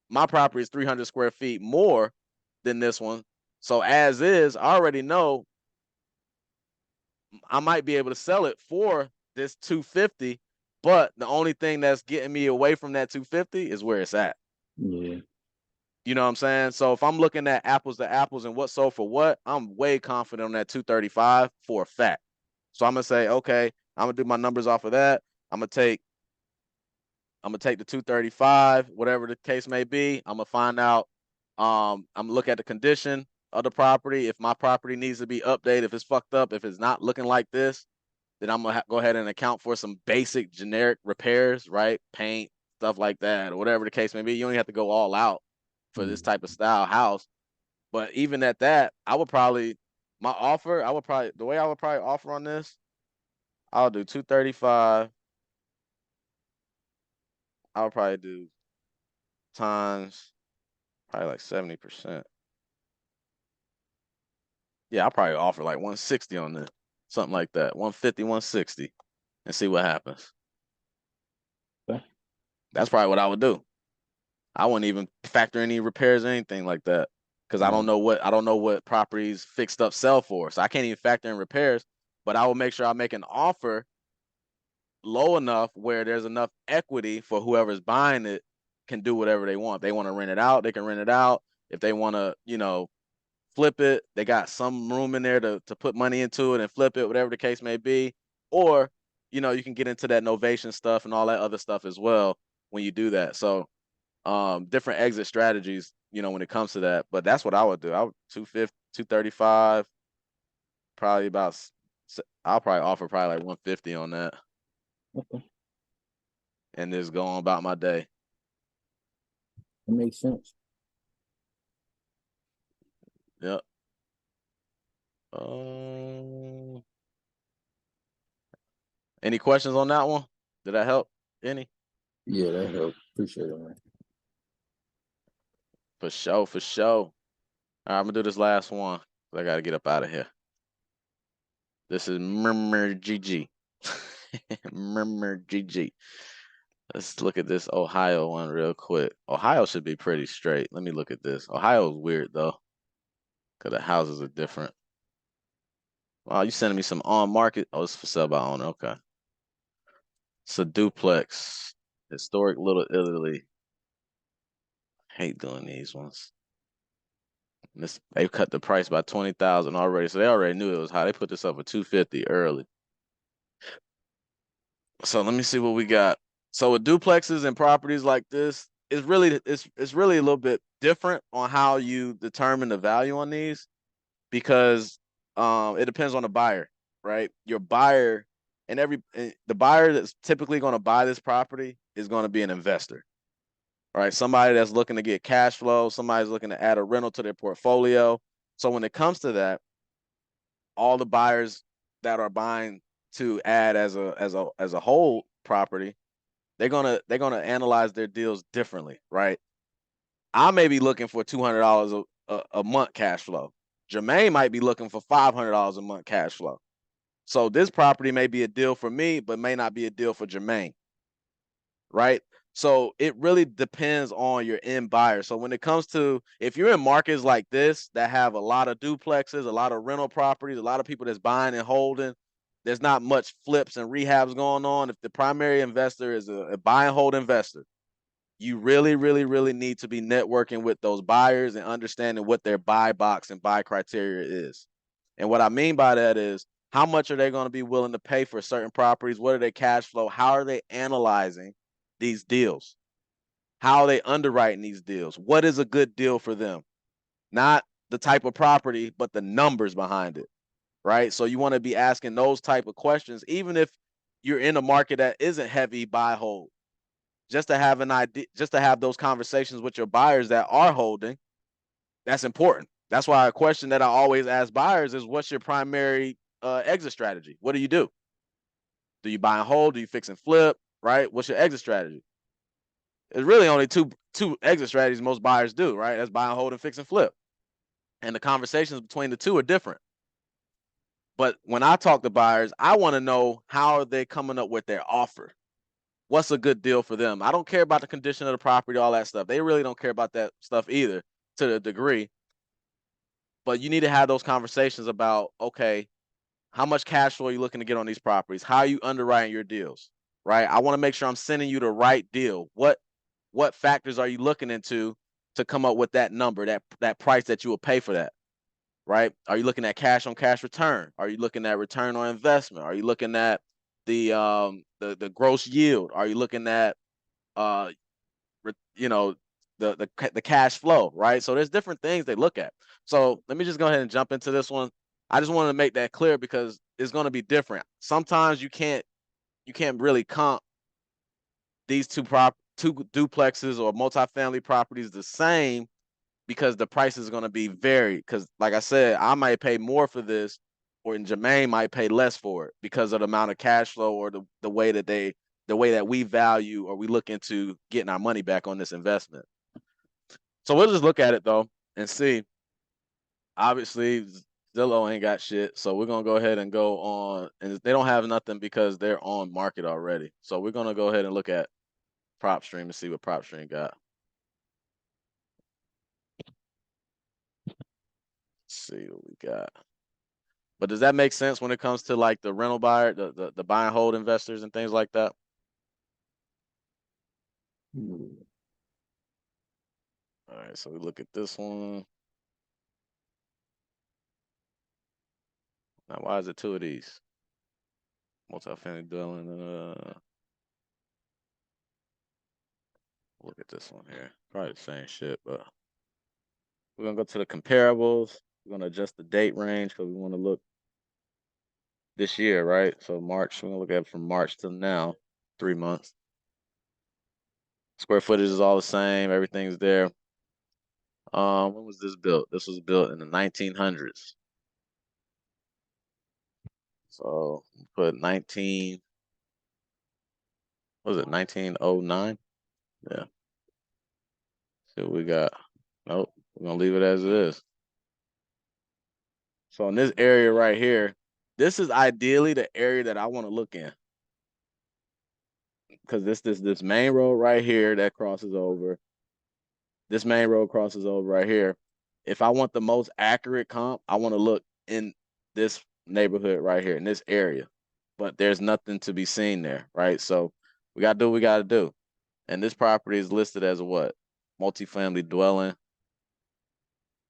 my property is 300 square feet more than this one. So as is, I already know I might be able to sell it for this 250, but the only thing that's getting me away from that 250 is where it's at. Yeah. You know what I'm saying? So if I'm looking at apples to apples and what sold for what, I'm way confident on that 235 for a fact. So I'm gonna say, okay, I'm gonna do my numbers off of that. I'm gonna take the 235, whatever the case may be. I'm gonna find out. I'm gonna look at the condition of the property. If my property needs to be updated, if it's fucked up, if it's not looking like this, then I'm gonna go ahead and account for some basic generic repairs, right? Paint, stuff like that, or whatever the case may be. You don't have to go all out for this type of style house. But even at that, the way I would probably offer on this, I'll do 235. I would probably do times probably like 70%. Yeah, I'll probably offer like 160 on this, something like that, 150, 160, and see what happens. Okay. That's probably what I would do. I wouldn't even factor any repairs or anything like that, because I don't know what properties fixed up sell for, so I can't even factor in repairs. But I will make sure I make an offer low enough where there's enough equity for whoever's buying it can do whatever they want. If they want to rent it out, they can rent it out. If they want to, flip it, they got some room in there to put money into it and flip it, whatever the case may be. Or, you can get into that novation stuff and all that other stuff as well when you do that. So different exit strategies, when it comes to that. But that's what I would do. I would 250, 235, probably I'll probably offer probably like 150 on that. Okay. And just go on about my day. It makes sense. Yep. Any questions on that one? Did that help? Any? Yeah, that helped. Appreciate it, man. For sure, for sure. All right, I'm gonna do this last one. I gotta get up out of here. This is Murmur GG. Murmur GG. Let's look at this Ohio one real quick. Ohio should be pretty straight. Let me look at this. Ohio's weird though, because the houses are different. Wow, you sending me some on market? Oh, it's for sale by owner. Okay. It's a duplex. Historic Little Italy. Hate doing these ones. They cut the price by 20,000 already, so they already knew it was high. They put this up for 250 early. So let me see what we got. So with duplexes and properties like this, it's really a little bit different on how you determine the value on these, because it depends on the buyer, right? Your buyer the buyer that's typically going to buy this property is going to be an investor, right? Somebody that's looking to get cash flow, somebody's looking to add a rental to their portfolio. So when it comes to that, all the buyers that are buying to add as a whole property, they're gonna analyze their deals differently, right? I may be looking for $200 a month cash flow. Jermaine might be looking for $500 a month cash flow. So this property may be a deal for me, but may not be a deal for Jermaine, right? So it really depends on your end buyer. So when it comes to, if you're in markets like this that have a lot of duplexes, a lot of rental properties, a lot of people that's buying and holding, there's not much flips and rehabs going on. If the primary investor is a buy and hold investor, you really, really, really need to be networking with those buyers and understanding what their buy box and buy criteria is. And what I mean by that is, how much are they going to be willing to pay for certain properties? What are their cash flow? How are they analyzing these deals? How are they underwriting these deals? What is a good deal for them? Not the type of property, but the numbers behind it, right? So you want to be asking those type of questions, even if you're in a market that isn't heavy buy hold. just to have an idea, just to have those conversations with your buyers that are holding. That's important. That's why a question that I always ask buyers is, what's your primary exit strategy? What do you do? Do you buy and hold? Do you fix and flip? Right? What's your exit strategy? There's really only two exit strategies most buyers do, right? That's buy and hold and fix and flip. And the conversations between the two are different. But when I talk to buyers, I want to know, how are they coming up with their offer? What's a good deal for them? I don't care about the condition of the property, all that stuff. They really don't care about that stuff either, to the degree. But you need to have those conversations about, okay, how much cash flow are you looking to get on these properties? How are you underwriting your deals, right? I want to make sure I'm sending you the right deal. What factors are you looking into to come up with that number, that price that you will pay for that, right? Are you looking at cash on cash return? Are you looking at return on investment? Are you looking at the gross yield? Are you looking at you know, the cash flow, right? So there's different things they look at. So let me just go ahead and jump into this one. I just wanted to make that clear because it's going to be different. Sometimes you can't really comp these two duplexes or multifamily properties the same, because the price is going to be varied. Because like I said, I might pay more for this, or Jermaine might pay less for it, because of the amount of cash flow, or the way that we value, or we look into getting our money back on this investment. So we'll just look at it though and see. Obviously, Zillow ain't got shit, so we're gonna go ahead and go on, and they don't have nothing because they're on market already. So we're gonna go ahead and look at PropStream and see what PropStream got. Let's see what we got. But does that make sense when it comes to like the rental buyer, the buy and hold investors and things like that? All right, so we look at this one. Now, why is it two of these? Multifamily dwelling. Look at this one here. Probably the same shit, but we're gonna go to the comparables. We're gonna adjust the date range because we want to look this year, right? So March, we're gonna look at it from March to now, 3 months. Square footage is all the same. Everything's there. When was this built? This was built in the 1900s. So put 19. What was it, 1909? Yeah. See what we got. Nope. We're gonna leave it as it is. So in this area right here, this is ideally the area that I want to look in, because this main road right here that crosses over. This main road crosses over right here. If I want the most accurate comp, I want to look in this neighborhood right here, in this area. But there's nothing to be seen there, right? So we got to do what we got to do. And this property is listed as a what? Multifamily dwelling.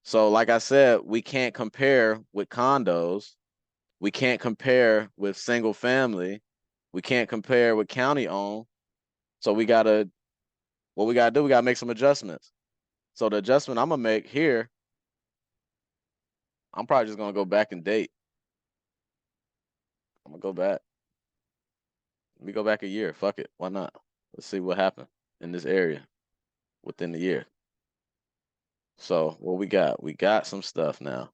So like I said, we can't compare with condos. We can't compare with single family. We can't compare with county owned. So what we gotta do, we gotta make some adjustments. So the adjustment I'm gonna make here, I'm probably just gonna go back and date. I'm gonna go back. Let me go back a year. Fuck it. Why not? Let's see what happened in this area within the year. So what we got? We got some stuff now.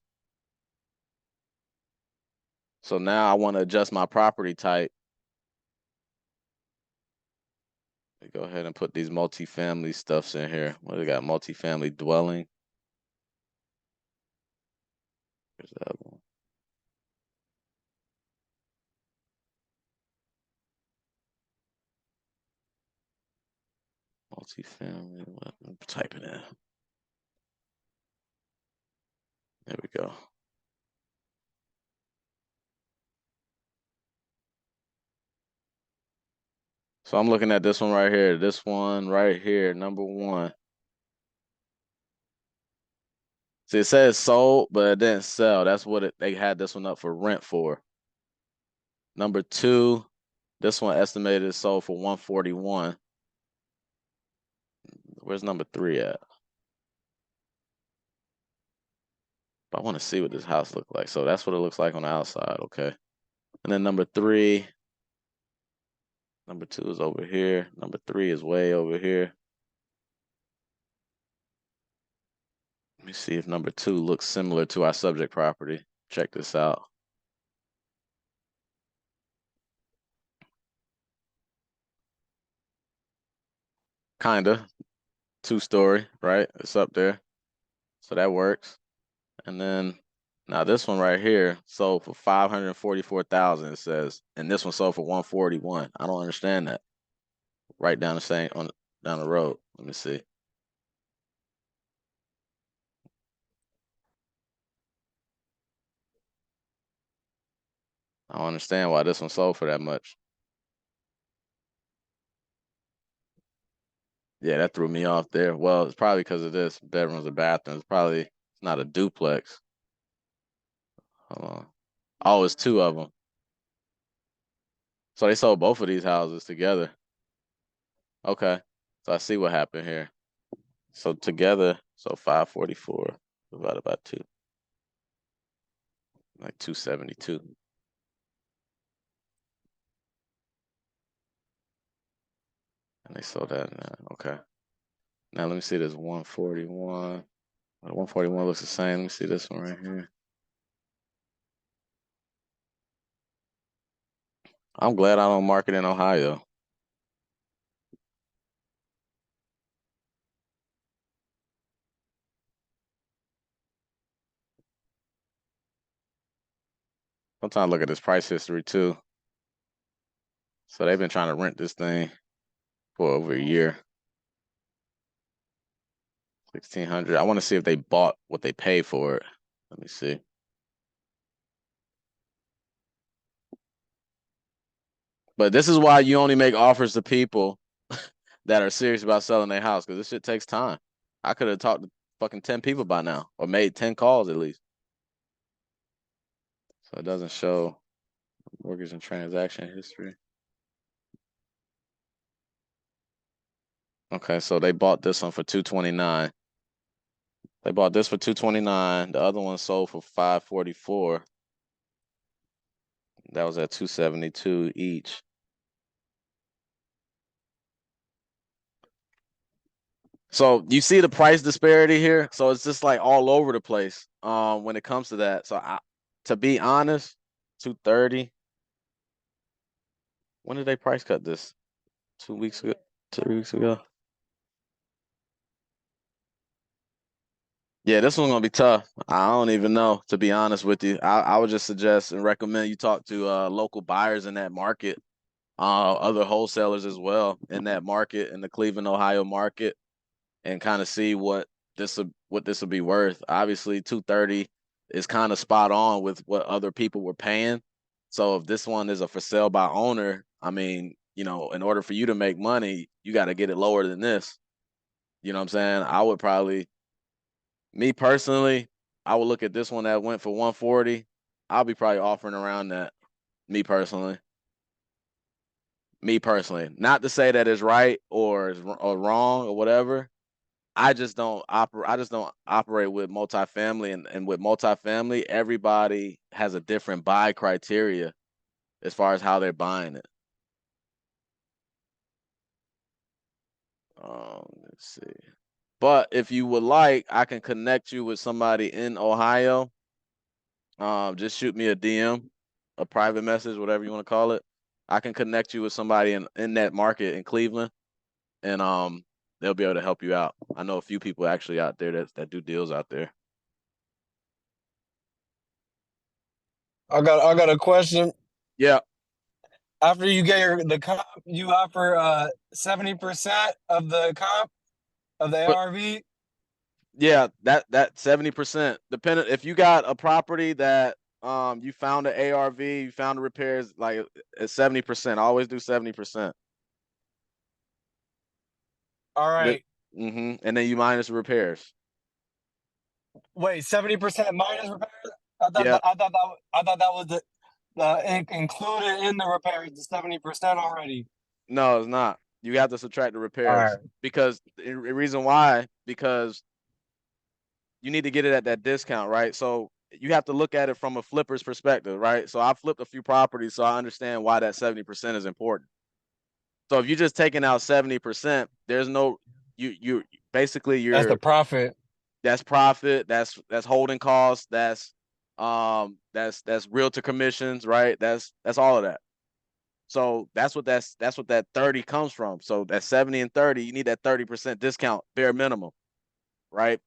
So now I want to adjust my property type. Let me go ahead and put these multifamily stuffs in here. What do we got? Multifamily dwelling. Here's that one. Multifamily. I'm typing in. There we go. So I'm looking at this one right here. This one right here, number one. See, it says sold, but it didn't sell. That's what they had this one up for rent for. Number two, this one estimated is sold for 141. Where's number three at? But I want to see what this house looks like. So that's what it looks like on the outside, okay. And then number three, Number 2 is over here. Number 3 is way over here. Let me see if number 2 looks similar to our subject property. Check this out. Kinda. 2-story, right? It's up there. So that works. And then now this one right here sold for $544,000, it says, and this one sold for $141. I don't understand that. Right down down the road. Let me see. I don't understand why this one sold for that much. Yeah, that threw me off there. Well, it's probably because of this bedrooms and bathrooms. It's not a duplex. Hold on. Oh, it's 2 of them. So they sold both of these houses together. Okay. So I see what happened here. So together, so 544 divided by 2. Like 272. And they sold that now. Okay. Now let me see this 141. 141 looks the same. Let me see this one right here. I'm glad I don't market in Ohio. Sometimes look at this price history too. So they've been trying to rent this thing for over a year. 1,600. I want to see if they bought what they paid for it. Let me see. But this is why you only make offers to people that are serious about selling their house, because this shit takes time. I could have talked to fucking 10 people by now, or made 10 calls at least. So it doesn't show mortgage and transaction history. Okay, so they bought this one for $229. They bought this for $229. The other one sold for $544. That was at $272 each. So you see the price disparity here. So it's just like all over the place when it comes to that. So to be honest, 230. When did they price cut this? 2 weeks ago, 3 weeks ago. Yeah, this one's gonna be tough. I don't even know, to be honest with you. I would just suggest and recommend you talk to local buyers in that market, other wholesalers as well in that market, in the Cleveland, Ohio market, and kind of see what this will be worth. Obviously, 230 is kind of spot on with what other people were paying. So if this one is a for sale by owner, I mean, in order for you to make money, you got to get it lower than this. You know what I'm saying? I would probably, me personally, I would look at this one that went for 140. I'll be probably offering around that. Me personally. Not to say that it's right or wrong or whatever. I just don't operate with multifamily, and with multifamily, everybody has a different buy criteria as far as how they're buying it. Let's see. But if you would like, I can connect you with somebody in Ohio. Just shoot me a DM, a private message, whatever you want to call it. I can connect you with somebody in that market in Cleveland, and they'll be able to help you out. I know a few people actually out there that do deals out there. I got a question. Yeah. After you get the comp, you offer 70% of the comp of the But ARV. yeah, that 70%. Depending if you got a property that you found the ARV, you found the repairs, like it's 70%. Always do 70%. All right. And then you minus repairs. Wait, 70% minus repairs? I thought Yeah. that was included in the repairs, the 70% already. No, it's not. You have to subtract the All repairs right. because the reason why, because you need to get it at that discount, right? So you have to look at it from a flipper's perspective, right? So I flipped a few properties, so I understand why that 70% is important. So if you're just taking out 70%, there's no you basically That's the profit. that's profit, that's holding costs, that's realtor commissions, right? That's all of that. So that's what that 30 comes from. So that 70 and 30, you need that 30% discount bare minimum, right?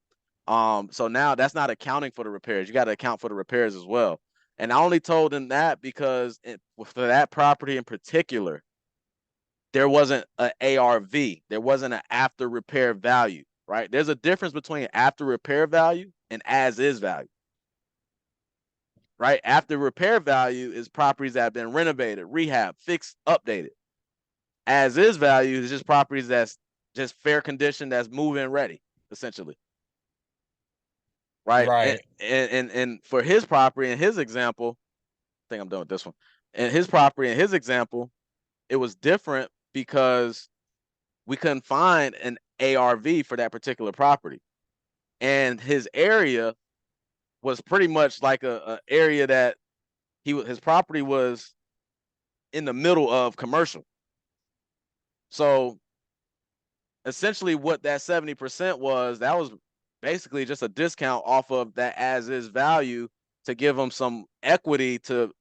So now that's not accounting for the repairs. You got to account for the repairs as well. And I only told them that because for that property in particular, there wasn't an ARV. There wasn't an after repair value, right? There's a difference between after repair value and as is value, right? After repair value is properties that have been renovated, rehab, fixed, updated. As is value is just properties that's just fair condition, that's move-in ready, essentially. Right. Right. And for his property, in his example, I think I'm done with this one. In his property, in his example, it was different because we couldn't find an ARV for that particular property. And his area was pretty much like a area that his property was in the middle of commercial. So essentially what that 70% was, that was basically just a discount off of that as is value to give them some equity to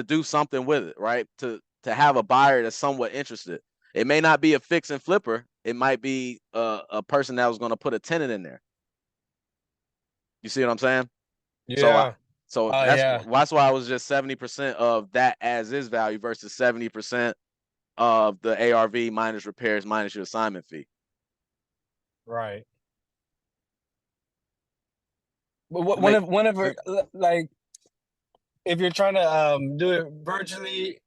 do something with it, right? To have a buyer that's somewhat interested. It may not be a fix and flipper. It might be a person that was going to put a tenant in there. You see what I'm saying? Yeah. So that's why I was just 70% of that as is value versus 70% of the ARV minus repairs minus your assignment fee. Right. But whenever like if you're trying to do it virtually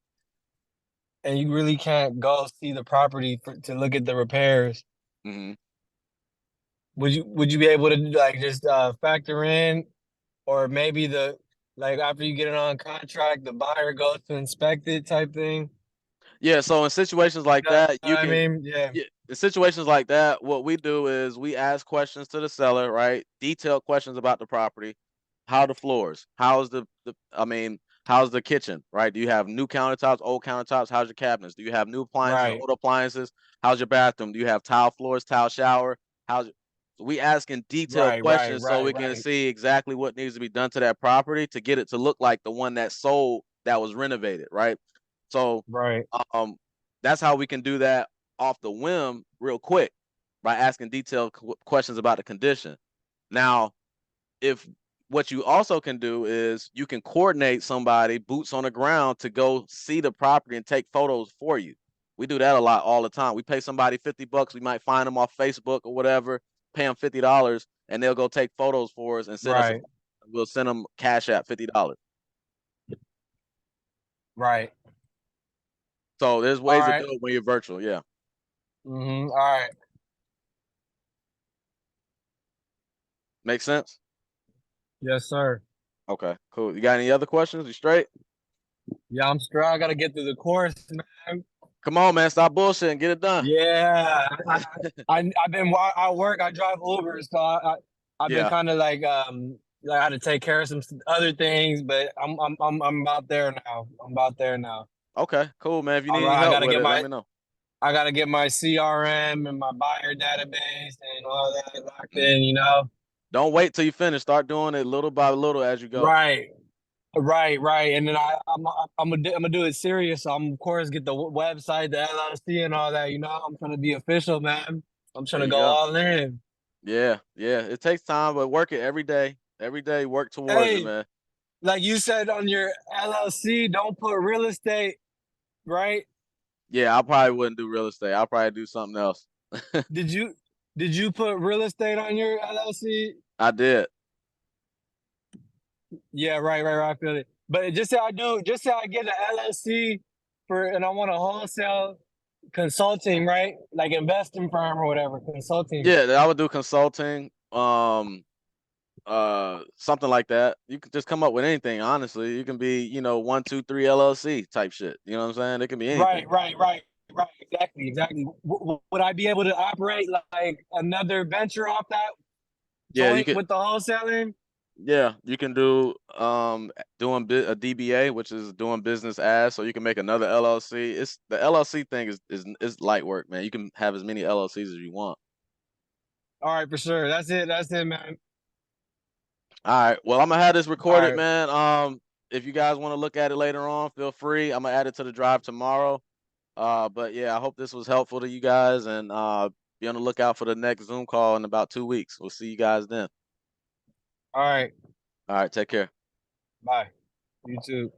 and you really can't go see the property to look at the repairs, Mm-hmm. would you be able to like just factor in, or maybe after you get it on contract, the buyer goes to inspect it type thing? Yeah, so in situations like You know that, you what I can mean? Yeah. in situations like that, what we do is we ask questions to the seller, right? Detailed questions about the property. How are the floors? How's how's the kitchen, right? Do you have new countertops, old countertops? How's your cabinets? Do you have new appliances, Right. old appliances? How's your bathroom? Do you have tile floors, tile shower? So we asking detailed questions so we can see exactly what needs to be done to that property to get it to look like the one that sold that was renovated, right? So Right. that's how we can do that off the whim real quick by asking detailed questions about the condition. Now, if what you also can do is you can coordinate somebody boots on the ground to go see the property and take photos for you. We do that a lot all the time. We pay somebody $50. We might find them off Facebook or whatever, pay them $50, and they'll go take photos for us and send us. We'll send them Cash App $50. Right. So there's ways to do it when you're virtual. Yeah. All right. Make sense? Yes, sir. Okay, cool. You got any other questions? You straight? Yeah, I'm straight. I gotta get through the course, man. Come on, man. Stop bullshitting. Get it done. Yeah. I've been I work. I drive Uber, so I've been kind of like I had to take care of some other things, but I'm about there now. I'm about there now. Okay, cool, man. If you need any help with it, let me know. I gotta get my CRM and my buyer database and all that locked in, you know. Don't wait till you finish. Start doing it little by little as you go. Right. And then I'm gonna do it serious. So I'm of course get the website, the LLC, and all that. You know, I'm trying to be official, man. I'm trying to go all in. Yeah. It takes time, but work it every day. Every day, work towards it, man. Like you said on your LLC, don't put real estate, right? Yeah, I probably wouldn't do real estate. I'll probably do something else. Did you put real estate on your LLC? I did. Yeah, right. I feel it. But just say I get an LLC and I want a wholesale consulting, right? Like investing firm or whatever, consulting. Yeah, I would do consulting. Something like that. You could just come up with anything, honestly. You can be, 1, 2, 3 LLC type shit. You know what I'm saying? It can be anything. Right. Exactly. Would I be able to operate like another venture off that? Yeah, you could with the wholesaling. Yeah, you can do doing a DBA, which is doing business as, so you can make another LLC. It's the LLC thing is light work, man. You can have as many LLCs as you want. All right, for sure. That's it, man. All right. Well, I'm gonna have this recorded, right. man. If you guys want to look at it later on, feel free. I'm gonna add it to the drive tomorrow. But yeah, I hope this was helpful to you guys, and be on the lookout for the next Zoom call in about 2 weeks. We'll see you guys then. All right. All right. Take care. Bye. You too.